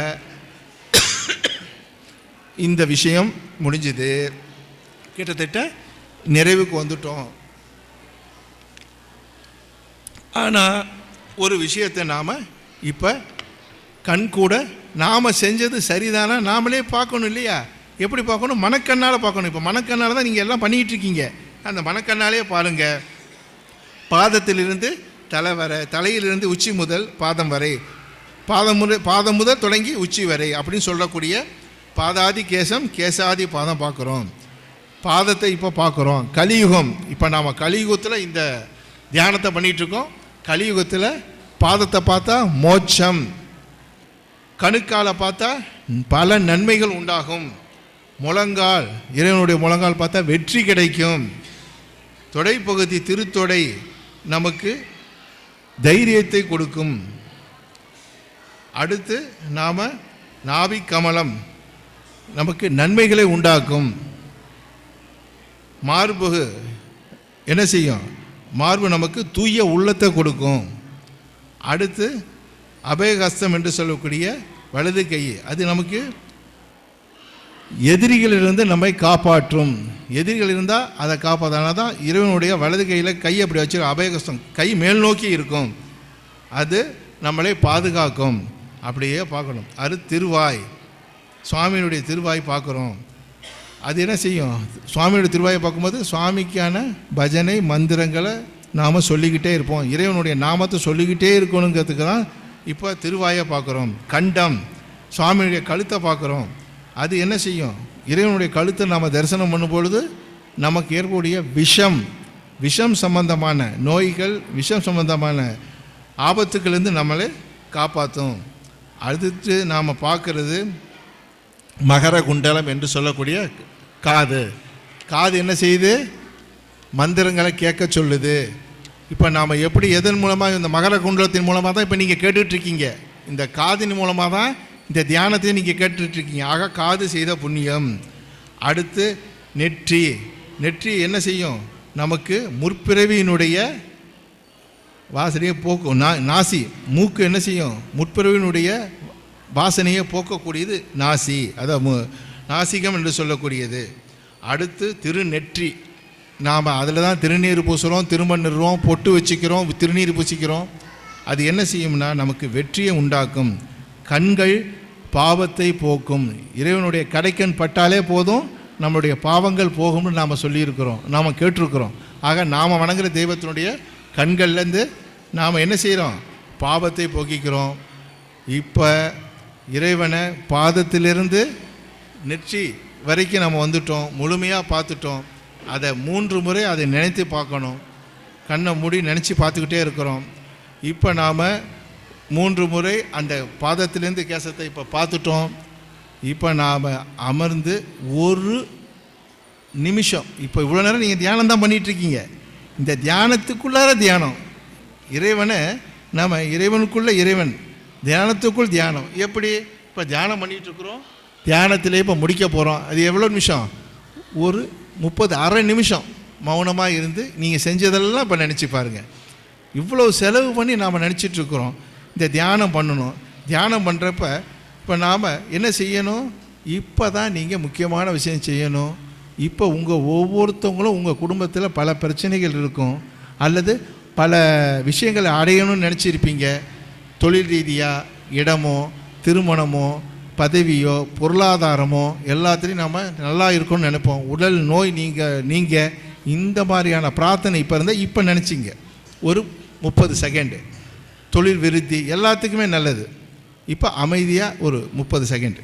இந்த விஷயம் முடிஞ்சுது. கிட்டத்தட்ட நிறைவுக்கு வந்துட்டோம். ஆனால் ஒரு விஷயத்தை நாம் இப்போ கண்கூட நாம் செஞ்சது சரிதானா நாமளே பார்க்கணும் இல்லையா? எப்படி பார்க்கணும்? மனக்கண்ணால் பார்க்கணும். இப்போ மனக்கண்ணால் தான் நீங்கள் எல்லாம் பண்ணிக்கிட்டு இருக்கீங்க. அந்த மனக்கண்ணாலே பாருங்கள். பாதத்திலிருந்து தலை வரை, தலையிலிருந்து உச்சி முதல் பாதம் வரை, பாதம் முதல் தொடங்கி உச்சி வரை அப்படின்னு சொல்லக்கூடிய பாதாதி கேசம், கேசாதி பாதம் பார்க்குறோம். பாதத்தை இப்போ பார்க்குறோம். கலியுகம், இப்போ நாம் கலியுகத்தில் இந்த தியானத்தை பண்ணிகிட்ருக்கோம். கலியுகத்தில் பாதத்தை பார்த்தா மோட்சம், கணுக்கால பார்த்தா பல நன்மைகள் உண்டாகும், முழங்கால், இறைவனுடைய முழங்கால் பார்த்தா வெற்றி கிடைக்கும், தொடைப்பகுதி திருத்தொடை நமக்கு தைரியத்தை கொடுக்கும். அடுத்து நாம் நாபி கமலம் நமக்கு நன்மைகளை உண்டாக்கும். மார்பு என்ன செய்யும்? மார்பு நமக்கு தூய உள்ளத்தை கொடுக்கும். அடுத்து அபயஹஸ்தம் என்று சொல்லக்கூடிய வலது கை, அது நமக்கு எதிரிகளிலிருந்து நம்மை காப்பாற்றும். எதிரிகள் இருந்தால் அதை காப்பாற்றினா தான் இறைவனுடைய வலது கையில் கை அப்படி வச்சு அபயஹஸ்தம், கை மேல் நோக்கி இருக்கும், அது நம்மளை பாதுகாக்கும். அப்படியே பார்க்கணும். அது திருவாய், சுவாமியினுடைய திருவாய் பார்க்குறோம். அது என்ன செய்யும்? சுவாமியுடைய திருவாயை பார்க்கும்போது சுவாமிக்கான பஜனை மந்திரங்களை நாம் சொல்லிக்கிட்டே இருப்போம். இறைவனுடைய நாமத்தை சொல்லிக்கிட்டே இருக்கணுங்கிறதுக்கு தான் இப்போ திருவாயை பார்க்குறோம். கண்டம், சுவாமியுடைய கழுத்தை பார்க்குறோம். அது என்ன செய்யும்? இறைவனுடைய கழுத்தை நாம் தரிசனம் பண்ணும் பொழுது நமக்கு ஏற்பக்கூடிய விஷம் சம்பந்தமான நோய்கள், விஷம் சம்பந்தமான ஆபத்துக்களிலிருந்து நம்மளை காப்பாற்றும். அடுத்து நாம் பார்க்குறது மகர குண்டலம் என்று சொல்லக்கூடிய காது என்ன செய்யுது? மந்திரங்களை கேட்க சொல்லுது. இப்போ நாம் எப்படி எதன் மூலமாக, இந்த மகர குண்டலத்தின் மூலமாக தான் இப்போ நீங்கள் கேட்டுட்ருக்கீங்க. இந்த காதின் மூலமாக தான் இந்த தியானத்தை நீங்கள் கேட்டுட்ருக்கீங்க. ஆக காது செய்த புண்ணியம். அடுத்து நெற்றி என்ன செய்யும்? நமக்கு முற்பிறவியினுடைய வாசனையை போக்கும். நாசி, மூக்கு என்ன செய்யும்? முற்பிறவியினுடைய வாசனையை போக்கக்கூடியது நாசி, அதான் நாசிகம் என்று சொல்லக்கூடியது. அடுத்து திருநெற்றி. நாம் அதில் தான் திருநீர் பூசுகிறோம், திருமண்ணிடுறோம், பொட்டு வச்சுக்கிறோம், திருநீர் பூசிக்கிறோம். அது என்ன செய்யும்னா நமக்கு வெற்றியை உண்டாக்கும். கண்கள் பாவத்தை போக்கும். இறைவனுடைய கடைக்கண் பட்டாலே போதும், நம்மளுடைய பாவங்கள் போகும்னு நாம் சொல்லியிருக்கிறோம், நாம் கேட்டிருக்கிறோம். ஆக நாம் வணங்குற தெய்வத்தினுடைய கண்கள்லேருந்து நாம் என்ன செய்கிறோம்? பாவத்தை போக்கிக்கிறோம். இப்போ இறைவனை பாதத்திலிருந்து நெற்றி வரைக்கும் நம்ம வந்துட்டோம், முழுமையாக பார்த்துட்டோம். அதை 3 முறை அதை நினைத்து பார்க்கணும். கண்ணை மூடி நினச்சி பார்த்துக்கிட்டே இருக்கிறோம். இப்போ நாம் 3 முறை அந்த பாதத்திலேருந்து கேசத்தை இப்போ பார்த்துட்டோம். இப்போ நாம் அமர்ந்து 1 நிமிஷம், இப்போ இவ்வளோ நேரம் நீங்கள் தியானம் தான் பண்ணிகிட்ருக்கீங்க. இந்த தியானத்துக்குள்ளார தியானம். இறைவனை நாம் இறைவனுக்குள்ள இறைவன், தியானத்துக்குள் தியானம். எப்படி? இப்போ தியானம் பண்ணிகிட்ருக்குறோம், தியானத்திலே இப்போ முடிக்க போகிறோம். அது எவ்வளோ நிமிஷம்? ஒரு 30 அரை நிமிஷம் மௌனமாக இருந்து நீங்கள் செஞ்சதெல்லாம் இப்போ நினச்சி பாருங்கள். இவ்வளோ செலவு பண்ணி நாம் நினச்சிட்ருக்குறோம். இந்த தியானம் பண்ணணும். தியானம் பண்ணுறப்ப இப்போ நாம் என்ன செய்யணும்? இப்போ தான் நீங்கள் முக்கியமான விஷயம் செய்யணும். இப்போ உங்கள் ஒவ்வொருத்தவங்களும் உங்கள் குடும்பத்தில் பல பிரச்சனைகள் இருக்கும், அல்லது பல விஷயங்களை அடையணும்னு நினச்சிருப்பீங்க. தொழில் ரீதியாக, இடமோ, திருமணமோ, பதவியோ, பொருளாதாரமோ, எல்லாத்துலேயும் நம்ம நல்லா இருக்கணும்னு நினைப்போம். உடல் நோய் நீங்கள் இந்த மாதிரியான பிரார்த்தனை இப்போ இருந்தால் இப்போ நினச்சிங்க. ஒரு 30 செகண்டு. தொழில் விருத்தி எல்லாத்துக்குமே நல்லது. இப்போ அமைதியாக ஒரு 30 செகண்டு.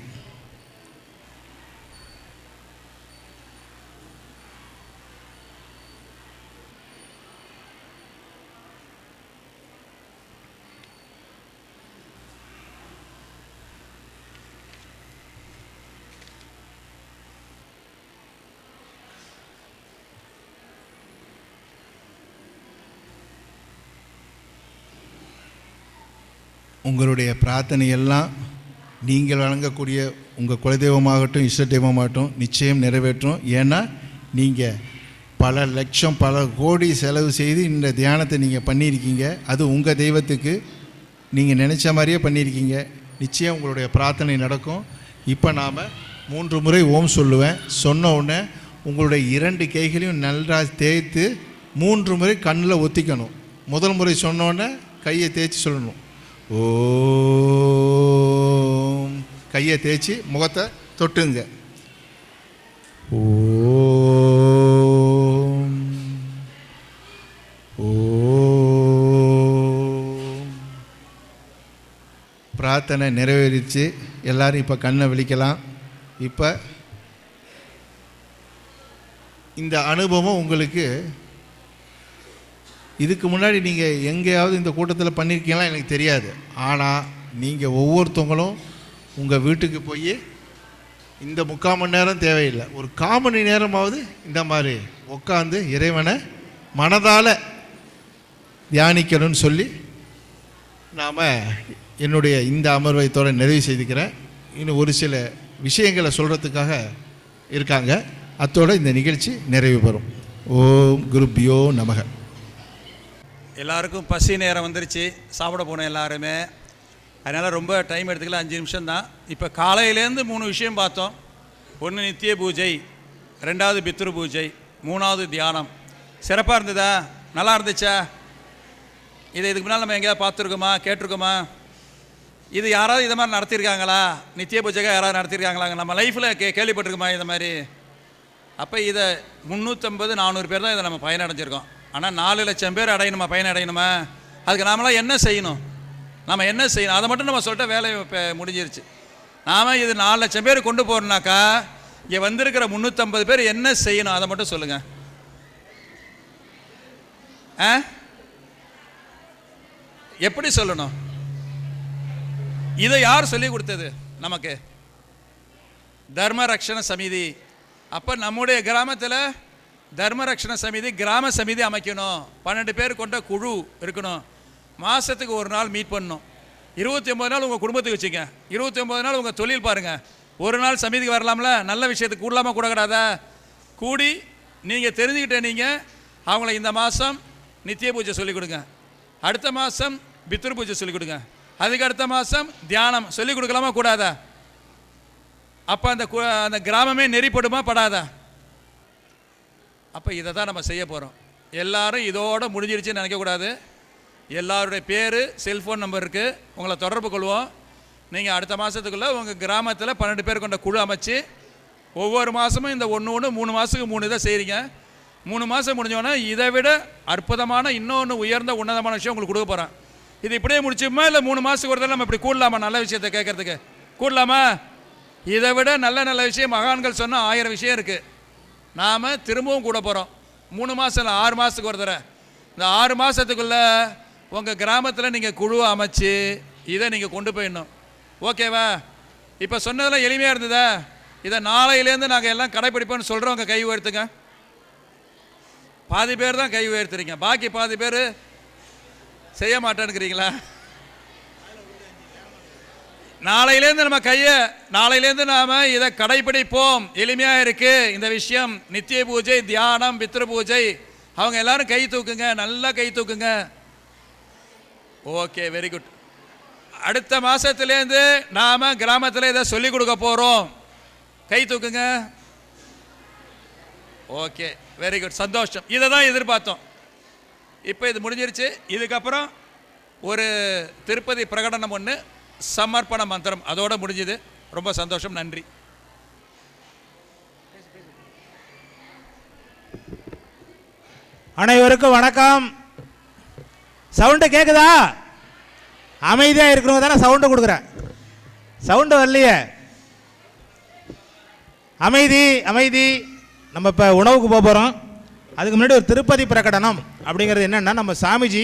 உங்களுடைய பிரார்த்தனையெல்லாம் நீங்கள் வழங்கக்கூடிய உங்கள் குலதெய்வமாகட்டும், இஷ்ட தெய்வமாகட்டும் நிச்சயம் நிறைவேற்றும். ஏன்னா நீங்கள் பல லட்சம், பல கோடி செலவு செய்து இந்த தியானத்தை நீங்கள் பண்ணியிருக்கீங்க. அது உங்கள் தெய்வத்துக்கு நீங்கள் நினச்ச மாதிரியே பண்ணியிருக்கீங்க. நிச்சயம் உங்களுடைய பிரார்த்தனை நடக்கும். இப்போ நாம் 3 முறை ஓம் சொல்லுவேன். சொன்ன உடனே உங்களுடைய 2 கைகளையும் நல்லா தேய்த்து 3 முறை கண்ணில் ஒத்திக்கணும். முதல் முறை சொன்னோடனே கையை தேய்ச்சி சொல்லணும். ஓம். கையை தேய்ச்சி முகத்தை தொட்டுங்க. ஓம் ஓம். பிரார்த்தனை நிறைவேறிச்சு. எல்லாரும் இப்போ கண்ணை விழிக்கலாம். இப்போ இந்த அனுபவம் உங்களுக்கு இதுக்கு முன்னாடி நீங்கள் எங்கேயாவது இந்த கூட்டத்தில் பண்ணியிருக்கீங்களா எனக்கு தெரியாது. ஆனால் நீங்கள் ஒவ்வொருத்தவங்களும் உங்கள் வீட்டுக்கு போய் இந்த 3/4 மணி நேரம் தேவையில்லை, ஒரு 1/4 மணி நேரமாவது இந்த மாதிரி உட்காந்து இறைவனை மனதால் தியானிக்கணும்னு சொல்லி நாம் என்னுடைய இந்த அமர்வைத்தோடு நிறைவு செய்துக்கிறேன். இன்னும் ஒரு சில விஷயங்களை சொல்கிறதுக்காக இருக்காங்க. அத்தோடு இந்த நிகழ்ச்சி நிறைவு பெறும். ஓம் குருப்யோ நமக. எல்லாருக்கும் பசி நேரம் வந்துருச்சு, சாப்பிட போனோம் எல்லாருமே. அதனால் ரொம்ப டைம் எடுத்துக்கல, 5 நிமிஷம் தான். இப்போ காலையிலேருந்து 3 விஷயம் பார்த்தோம். 1 நித்திய பூஜை, 2வது பித்ரு பூஜை, 3வது தியானம். சிறப்பாக இருந்ததா? நல்லா இருந்துச்சா? இதுக்கு முன்னால் நம்ம எங்கேயாவது பார்த்துருக்கோமா, கேட்டிருக்கோமா? இது யாராவது இதை மாதிரி நடத்தியிருக்காங்களா? நித்திய பூஜைக்காக யாராவது நடத்தியிருக்காங்களாங்க நம்ம லைஃப்பில் கேள்விப்பட்டிருக்கோமா இதை மாதிரி? அப்போ இதை 350-400 பேர் தான் இதை நம்ம பயனடைஞ்சிருக்கோம். ஆனால் 4 லட்சம் பேர் அடையணுமா, பயன் அடையணுமா? அதுக்கு நாமெல்லாம் என்ன செய்யணும்? நம்ம என்ன செய்யணும்? அதை மட்டும் நம்ம சொல்லிட்டு வேலை முடிஞ்சிருச்சு. நாம் இது 4 லட்சம் பேர் கொண்டு போகிறோம்னாக்கா இங்கே வந்திருக்கிற 350 பேர் என்ன செய்யணும் அதை மட்டும் சொல்லுங்கள். எப்படி சொல்லணும்? இதை யார் சொல்லி கொடுத்தது நமக்கு? தர்ம ரக்ஷண சமிதி. அப்போ நம்முடைய கிராமத்தில் தர்ம ரக்ஷண சமிதி, கிராம சமிதி அமைக்கணும். 12 பேர் கொண்ட குழு இருக்கணும். மாதத்துக்கு ஒரு நாள் மீட் பண்ணணும். 29 நாள் உங்கள் குடும்பத்துக்கு வச்சுங்க. 29 நாள் உங்கள் தொழில் பாருங்கள். ஒரு நாள் சமிதிக்கு வரலாம்ல? நல்ல விஷயத்துக்கு கூடலாமா கூடக்கூடாதா? கூடி நீங்கள் தெரிஞ்சுக்கிட்ட நீங்கள் அவங்கள இந்த மாதம் நித்திய பூஜை சொல்லிக் கொடுங்க, அடுத்த மாதம் பித்ரு பூஜை சொல்லிக் கொடுங்க, அதுக்கு அடுத்த மாதம் தியானம் சொல்லிக் கொடுக்கலாமா கூடாதா? அப்போ அந்த கிராமமே நெறிப்படுமா படாதா? அப்போ இதை தான் நம்ம செய்ய போகிறோம். எல்லாரும் இதோடு முடிஞ்சிருச்சுன்னு நினைக்கக்கூடாது. எல்லாருடைய பேர், செல்ஃபோன் நம்பர் இருக்குது, உங்களை தொடர்பு கொள்வோம். நீங்கள் அடுத்த மாதத்துக்குள்ளே உங்கள் கிராமத்தில் 12 பேர் கொண்ட குழு அமைச்சு ஒவ்வொரு மாதமும் இந்த 1 3 மாதத்துக்கு 3 இதை செய்கிறீங்க. 3 மாதம் முடிஞ்சோன்னா இதை விட அற்புதமான இன்னொன்று உயர்ந்த உன்னதமான விஷயம் உங்களுக்கு கொடுக்க போகிறேன். இது இப்படியே முடிச்சுமா இல்லை 3 மாதத்துக்கு ஒரு தடவை நம்ம இப்படி கூடலாமா? நல்ல விஷயத்தை கேட்கறதுக்கு கூடலாமா? இதை விட நல்ல நல்ல விஷயம் மகான்கள் சொன்னால் 1000 விஷயம் இருக்குது. நாம் திரும்பவும் கூட போகிறோம். 3 மாதம் இல்லை, 6 மாதத்துக்கு ஒரு தடவை. இந்த 6 மாதத்துக்குள்ளே உங்கள் கிராமத்தில் நீங்கள் குழுவை அமைச்சு இதை நீங்கள் கொண்டு போயிடணும். ஓகேவா? இப்போ சொன்னதெல்லாம் எளிமையாக இருந்ததா? இதை நாளையிலேருந்து நாங்கள் எல்லாம் கடைப்பிடிப்போன்னு சொல்கிறவங்க கை உயர்த்துங்க. பாதி பேர் தான் கை உயர்த்துறீங்க, பாக்கி பாதி பேர் செய்ய மாட்டேன்னுக்கிறீங்களா? நாளையிலேருந்து நம்ம நாளையிலேருந்து நாம் இதை கடைப்பிடிப்போம். எளிமையாக இருக்குது இந்த விஷயம். நித்திய பூஜை, தியானம், பித்ரு பூஜை. அவங்க எல்லாரும் கை தூக்குங்க, நல்லா கை தூக்குங்க. Okay, very good. அடுத்த மாதத்துலேருந்து நாம் கிராமத்தில் இதை சொல்லிக் கொடுக்க போகிறோம். கை தூக்குங்க. ஓகே, வெரி குட், சந்தோஷம். இதை தான் எதிர்பார்த்தோம். இப்போ இது முடிஞ்சிருச்சு. இதுக்கப்புறம் ஒரு திருப்பதி பிரகடனம் ஒன்று, சமர்ப்பண மந்திரம், அதோட முடிஞ்சுது. ரொம்ப சந்தோஷம், நன்றி. அனைவருக்கும் வணக்கம். சவுண்டு கேட்குதா? அமைதியாக இருக்கிறவங்க தானே சவுண்டு கொடுக்குறேன். சவுண்டு வரலையே. அமைதி அமைதி. நம்ம இப்போ உணவுக்கு போக போகிறோம். அதுக்கு முன்னாடி ஒரு திருப்பதி பிரகடனம் அப்படிங்கிறது என்னென்னா, நம்ம சாமிஜி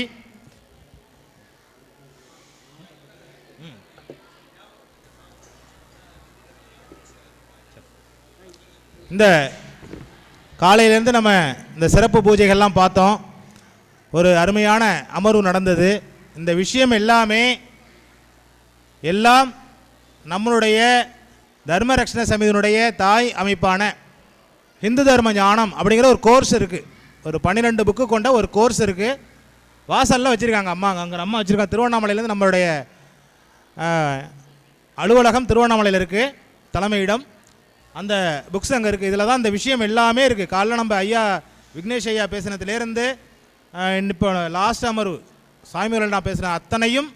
இந்த காலையிலேருந்து நம்ம இந்த சிறப்பு பூஜைகள்லாம் பார்த்தோம். ஒரு அருமையான அமர்வு நடந்தது. இந்த விஷயம் எல்லாம் நம்மளுடைய தர்ம ரக்ஷண சமிதியினுடைய தாய் அமைப்பான இந்து தர்ம ஞானம் அப்படிங்கிற ஒரு கோர்ஸ் இருக்குது. ஒரு 12 புக்கு கொண்ட ஒரு கோர்ஸ் இருக்குது. வாசலில் வச்சுருக்காங்க அம்மா. அங்கே அம்மா வச்சுருக்காங்க. திருவண்ணாமலையிலேருந்து நம்மளுடைய அலுவலகம் திருவண்ணாமலையில் இருக்குது, தலைமையிடம். அந்த புக்ஸ் அங்கே இருக்குது. இதில் தான் இந்த விஷயம் எல்லாமே இருக்குது. காலைல நம்ம ஐயா விக்னேஷ் ஐயா பேசினதுலேருந்து இப்போ லாஸ்ட் அமர்வு சாமிகள் நான் பேசுகிறேன் அத்தனையும்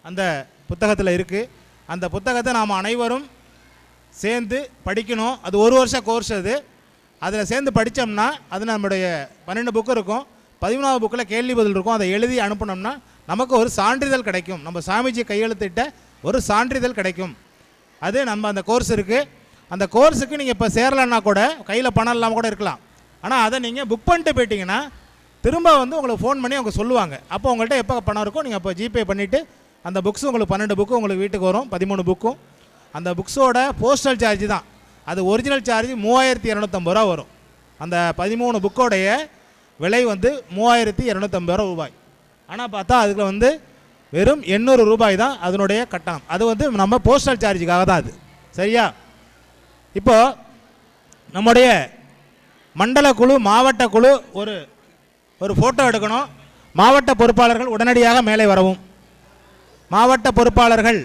அந்த புத்தகத்தில் இருக்குது. அந்த புத்தகத்தை நாம் அனைவரும் சேர்ந்து படிக்கணும். அது 1 வருஷ கோர்ஸ். அதில் சேர்ந்து படித்தோம்னா அது நம்முடைய 12 புக்கு இருக்கும். 13வது புக்கில் கேள்வி பதில் இருக்கும். அதை எழுதி அனுப்பினோம்னா நமக்கு ஒரு சான்றிதழ் கிடைக்கும். நம்ம சாமிஜி கையெழுத்திட்ட ஒரு சான்றிதழ் கிடைக்கும். அது நம்ம அந்த கோர்ஸ் இருக்குது. அந்த கோர்ஸுக்கு நீங்கள் இப்போ சேரலைன்னா கூட கையில் பணம் இல்லாமல் கூட இருக்கலாம். ஆனால் அதை நீங்கள் புக் பண்ணிட்டு போயிட்டீங்கன்னா திரும்ப உங்களுக்கு ஃபோன் பண்ணி அவங்க சொல்லுவாங்க. அப்போ உங்கள்கிட்ட எப்போ பணம் இருக்கோ நீங்கள் அப்போ ஜிபே பண்ணிவிட்டு அந்த புக்ஸ் உங்களுக்கு 12 புக்கு உங்களுக்கு வீட்டுக்கு வரும். 13 புக்கும். அந்த புக்ஸோட போஸ்டல் சார்ஜ் தான். அது ஒரிஜினல் சார்ஜ் 3250 ரூபா வரும். அந்த 13 புக்கோடைய விலை 3250 ரூபாய். ஆனால் பார்த்தா அதுக்கு வெறும் 800 ரூபாய் தான் அதனுடைய கட்டணம். அது நம்ம போஸ்டல் சார்ஜுக்காக தான். அது சரியா? இப்போது நம்முடைய மண்டல குழு, மாவட்ட குழு ஒரு ஃபோட்டோ எடுக்கணும். மாவட்ட பொறுப்பாளர்கள் உடனடியாக மேலே வரவும். மாவட்ட பொறுப்பாளர்கள்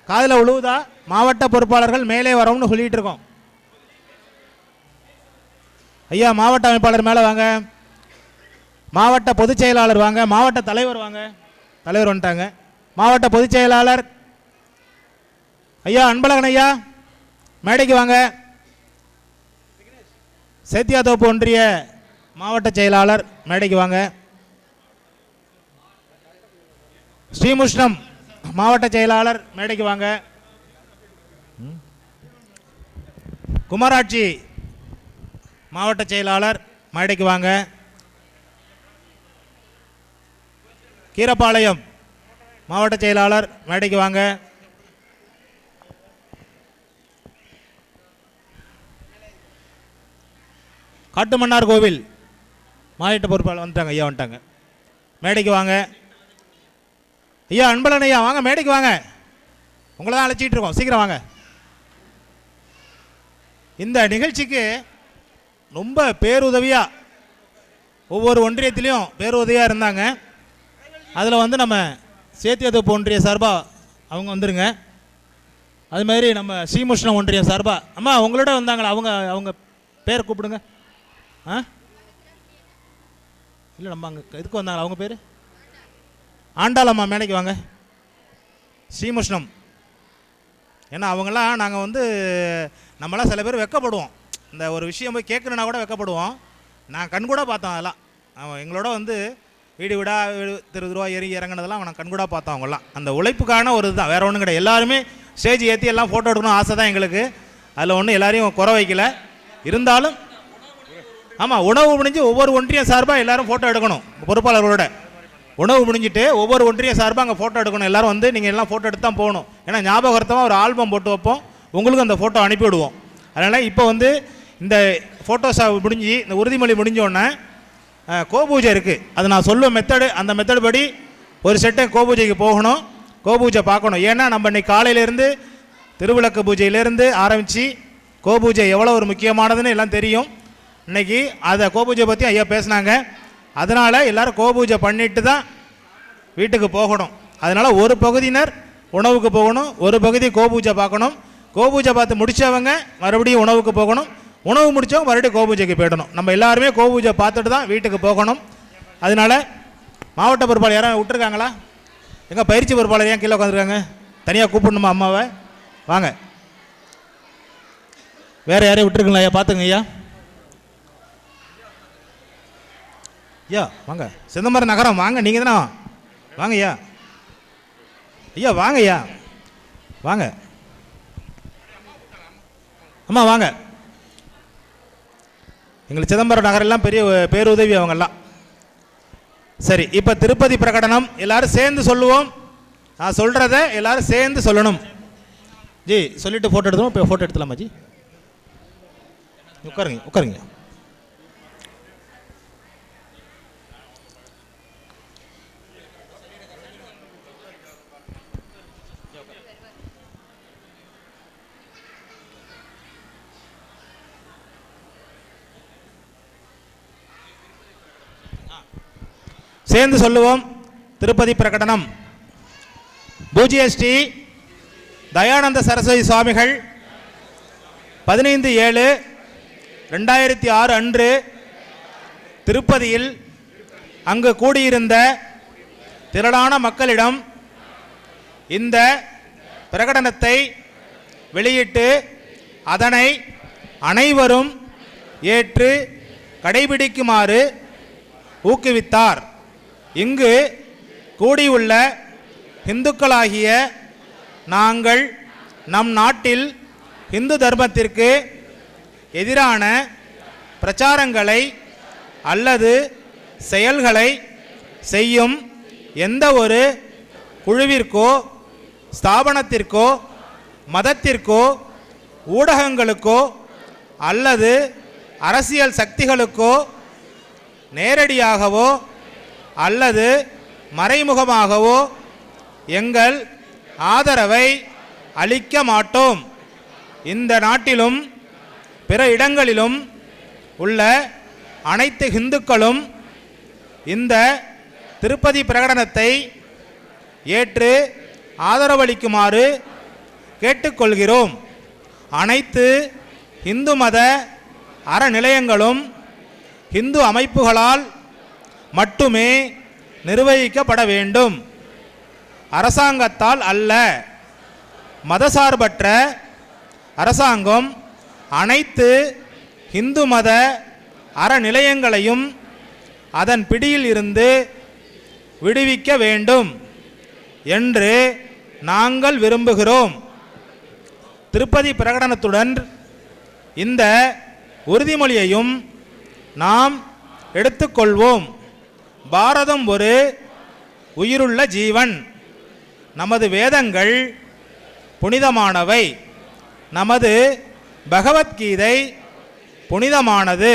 காதில் உழுவுதா? மாவட்ட பொறுப்பாளர்கள் மேலே வரவும்னு சொல்லிகிட்டு இருக்கோம். ஐயா மாவட்ட அமைப்பாளர் மேலே வாங்க. மாவட்ட பொதுச் செயலாளர் வாங்க. மாவட்ட தலைவர் வாங்க. தலைவர் வந்துட்டாங்க. மாவட்ட பொதுச் செயலாளர் ஐயா அன்பழகன் ஐயா மேடைக்கு வாங்க. சேத்தியாத்தோப்பு ஒன்றிய மாவட்ட செயலாளர் மேடைக்கு வாங்க. ஸ்ரீமுஷ்ணம் மாவட்ட செயலாளர் மேடைக்கு வாங்க. குமாராட்சி மாவட்ட செயலாளர் மேடைக்கு வாங்க. கீரப்பாளையம் மாவட்ட செயலாளர் மேடைக்கு வாங்க. காட்டுமன்னார் கோவில் மாவட்ட பொறுப்பாளர் வந்துட்டாங்க. ஐயா வந்துட்டாங்க. மேடைக்கு வாங்க. ஐயா அன்பழகன் ஐயா வாங்க, மேடைக்கு வாங்க. உங்களை தான் அழைச்சிட்டு இருக்கோம், சீக்கிரம் வாங்க. இந்த நிகழ்ச்சிக்கு ரொம்ப பேருதவியாக ஒவ்வொரு ஒன்றியத்திலையும் பேருதவியாக இருந்தாங்க. அதில் வந்து நம்ம சேத்தியத்தோப்பு ஒன்றிய சார்பாக அவங்க வந்துருங்க. அதுமாதிரி நம்ம ஸ்ரீமுஷ்ணம் ஒன்றியம் சார்பாக அம்மா உங்களோட வந்தாங்களா, அவங்க பேரை கூப்பிடுங்க. ஆ இல்லை நம்ம அங்கே இதுக்கு வந்தாங்களா, அவங்க பேர் ஆண்டாளம்மா, மேடைக்கு வாங்க. ஸ்ரீமுஷ்ணம். ஏன்னா அவங்களாம் நாங்கள் வந்து நம்மளாம் சில பேர் வெக்கப்படுவோம், இந்த ஒரு விஷயம் போய் கேட்கணுன்னா கூட வெக்கப்படுவோம். நான் கண்கூட பார்த்தோம் அதெல்லாம். அவன் எங்களோட வந்து வீடு வீடா 20 ரூபா இறங்கினதெல்லாம் நான் கண்கூட பார்த்தோம். அவங்களாம் அந்த உழைப்புக்கான ஒரு இதுதான், வேறு ஒன்றும் கிடையாது. எல்லாருமே ஸ்டேஜ் ஏற்றி எல்லாம் ஃபோட்டோ எடுக்கணும் ஆசை தான் எங்களுக்கு. அதில் ஒன்றும் எல்லாரையும் குறை வைக்கல. இருந்தாலும் ஆமாம், உணவு முடிஞ்சு ஒவ்வொரு ஒன்றியம் சார்பாக எல்லோரும் ஃபோட்டோ எடுக்கணும். பொறுப்பாளர்களோட உணவு முடிஞ்சிட்டு ஒவ்வொரு ஒன்றியம் சார்பாக அங்கே ஃபோட்டோ எடுக்கணும். எல்லோரும் வந்து நீங்கள் எல்லாம் ஃபோட்டோ எடுத்து தான் போகணும். ஏன்னா ஞாபகார்த்தமாக ஒரு ஆல்பம் போட்டு வைப்போம், உங்களுக்கு அந்த ஃபோட்டோ அனுப்பிவிடுவோம். அதனால் இப்போ வந்து இந்த ஃபோட்டோஸ் முடிஞ்சு இந்த உறுதிமொழி முடிஞ்சோடனே கோபூஜை இருக்குது. அது நான் சொல்லுவேன் மெத்தடு, அந்த மெத்தடு படி ஒரு செட்டை கோபூஜைக்கு போகணும், கோபூஜை பார்க்கணும். ஏன்னா நம்ம இன்றைக்கி காலையிலேருந்து திருவிளக்கு பூஜையிலேருந்து ஆரம்பித்து கோபூஜை எவ்வளோ ஒரு முக்கியமானதுன்னு எல்லாம் தெரியும். இன்றைக்கி அதை கோபூஜை பற்றி ஐயா பேசினாங்க. அதனால் எல்லோரும் கோபூஜை பண்ணிட்டு தான் வீட்டுக்கு போகணும். அதனால் ஒரு பகுதியினர் உணவுக்கு போகணும், ஒரு பகுதி கோபூஜை பார்க்கணும். கோபூஜை பார்த்து முடித்தவங்க மறுபடியும் உணவுக்கு போகணும், உணவு முடித்தவங்க மறுபடியும் கோபூஜைக்கு போயிடணும். நம்ம எல்லாருமே கோபூஜை பார்த்துட்டு தான் வீட்டுக்கு போகணும். அதனால் மாவட்ட பொறுப்பாளர் யாரும் விட்டுருக்காங்களா? எங்கள் பயிற்சி பொறுப்பாளர் ஏன் கீழே உட்காந்துருக்காங்க? தனியாக கூப்பிடணுமா அம்மாவை? வாங்க. வேறு யாரையும் விட்டுருக்கீங்களா ஐயா? பார்த்துங்க ஐயா. ஐயா வாங்க. சிதம்பரம் நகரம் வாங்க, நீங்கள் தானே? வாங்க ஐயா. ஐயா வாங்க ஐயா, வாங்க. அம்மா வாங்க. எங்களுக்கு சிதம்பரம் நகரெல்லாம் பெரிய பேருதவி அவங்கெல்லாம். சரி, இப்போ திருப்பதி பிரகடனம் எல்லாரும் சேர்ந்து சொல்லுவோம். நான் சொல்கிறத எல்லாரும் சேர்ந்து சொல்லணும். ஜி சொல்லிட்டு ஃபோட்டோ எடுத்துவோம். இப்போ ஃபோட்டோ எடுத்துலாமா ஜி? உட்காருங்க உட்காருங்க. சேர்ந்து சொல்லுவோம். திருப்பதி பிரகடனம். பூஜ்ய ஸ்ரீ தயானந்த சரஸ்வதி சுவாமிகள் 15/7/2006 அன்று திருப்பதியில் அங்கு கூடியிருந்த திரளான மக்களிடம் இந்த பிரகடனத்தை வெளியிட்டு அதனை அனைவரும் ஏற்று கடைபிடிக்குமாறு ஊக்குவித்தார். இங்கு கூடியுள்ள இந்துக்களாகிய நாங்கள் நம் நாட்டில் இந்து தர்மத்திற்கு எதிரான பிரச்சாரங்களை அல்லது செயல்களை செய்யும் எந்த ஒரு குழுவிற்கோ ஸ்தாபனத்திற்கோ மதத்திற்கோ ஊடகங்களுக்கோ அல்லது அரசியல் சக்திகளுக்கோ நேரடியாகவோ அல்லது மறைமுகமாகவோ எங்கள் ஆதரவை அளிக்க மாட்டோம். இந்த நாட்டிலும் பிற இடங்களிலும் உள்ள அனைத்து இந்துக்களும் இந்த திருப்பதி பிரகடனத்தை ஏற்று ஆதரவளிக்குமாறு கேட்டுக்கொள்கிறோம். அனைத்து இந்து மத அறநிலையங்களும் இந்து அமைப்புகளால் மட்டுமே நிர்வகிக்கப்பட வேண்டும், அரசாங்கத்தால் அல்ல. மதசார்பற்ற அரசாங்கம் அனைத்து இந்து மத அறநிலையங்களையும் அதன் பிடியில் இருந்து விடுவிக்க வேண்டும் என்று நாங்கள் விரும்புகிறோம். திருப்பதி பிரகடனத்துடன் இந்த உறுதிமொழியையும் நாம் எடுத்துக்கொள்வோம். பாரதம் ஒரு உயிருள்ள ஜீவன். நமது வேதங்கள் புனிதமானவை. நமது பகவத்கீதை புனிதமானது.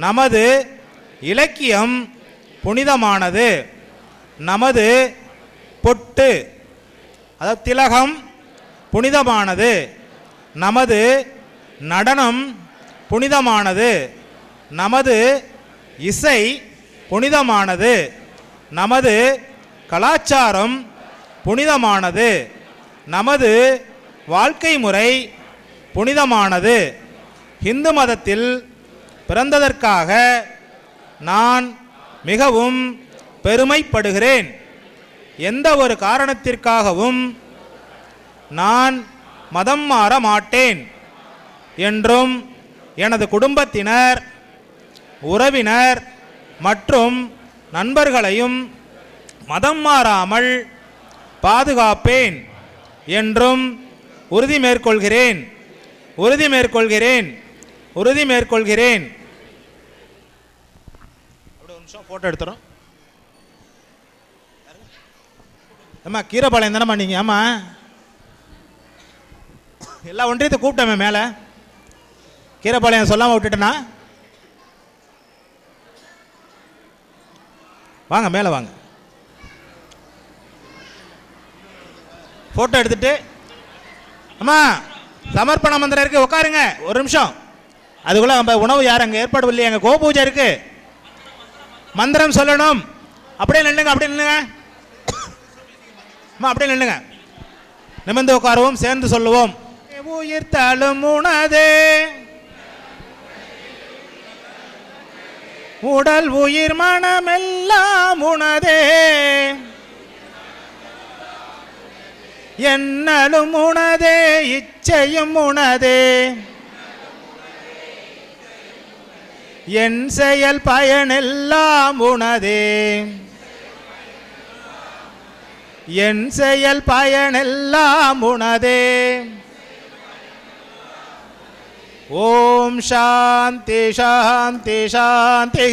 நமது இலக்கியம் புனிதமானது. நமது பொட்டு அதாவது திலகம் புனிதமானது. நமது நடனம் புனிதமானது. நமது இசை புனிதமானது. நமது கலாச்சாரம் புனிதமானது. நமது வாழ்க்கை முறை புனிதமானது. இந்து மதத்தில் பிறந்ததற்காக நான் மிகவும் பெருமைப்படுகிறேன். எந்த ஒரு காரணத்திற்காகவும் நான் மதம் மாற மாட்டேன் என்றும் எனது குடும்பத்தினர், உறவினர் மற்றும் நண்பர்களையும் மதம் மாறாமல் பாதுகாப்பேன் என்றும் உறுதி மேற்கொள்கிறேன். உறுதி மேற்கொள்கிறேன். உறுதி மேற்கொள்கிறேன். ஒரு நிமிஷம் ஃபோட்டோ எடுத்துறோம். அம்மா கீரபாளையம் தானம்மா நீங்கள்? ஆமாம், எல்லா ஒன்றியத்தை கூப்பிட்டேன் மேலே. கீரபாளையம் சொல்லாமல் விட்டுட்டேனா? வாங்க மேலே வாங்க. ஃபோட்டோ எடுத்துட்டு அம்மா சமர்ப்பண மந்திரம் இருக்கு, உட்காருங்க ஒரு நிமிஷம். அதுக்குள்ள நம்ம உணவு யார் அங்கே ஏற்பாடு இல்லையா? அங்கே கோபூஜை இருக்கு, மந்திரம் சொல்லணும். அப்படியே நில்லுங்க, அப்படியே நில்லுங்க அம்மா, அப்படியே நில்லுங்க. நிமிர்ந்து உட்காருவோம், சேர்ந்து சொல்லுவோம். உயிர் தழும் உணதே உடல் உயிர் மனமெல்லாம் உணதே என்னலும் உணதே இச்சையும் உணதே என் செயல் பயனெல்லாம் உணதே என் செயல் பயனெல்லாம் உணதே. ஓம் சாந்தி சாந்தி சாந்தி.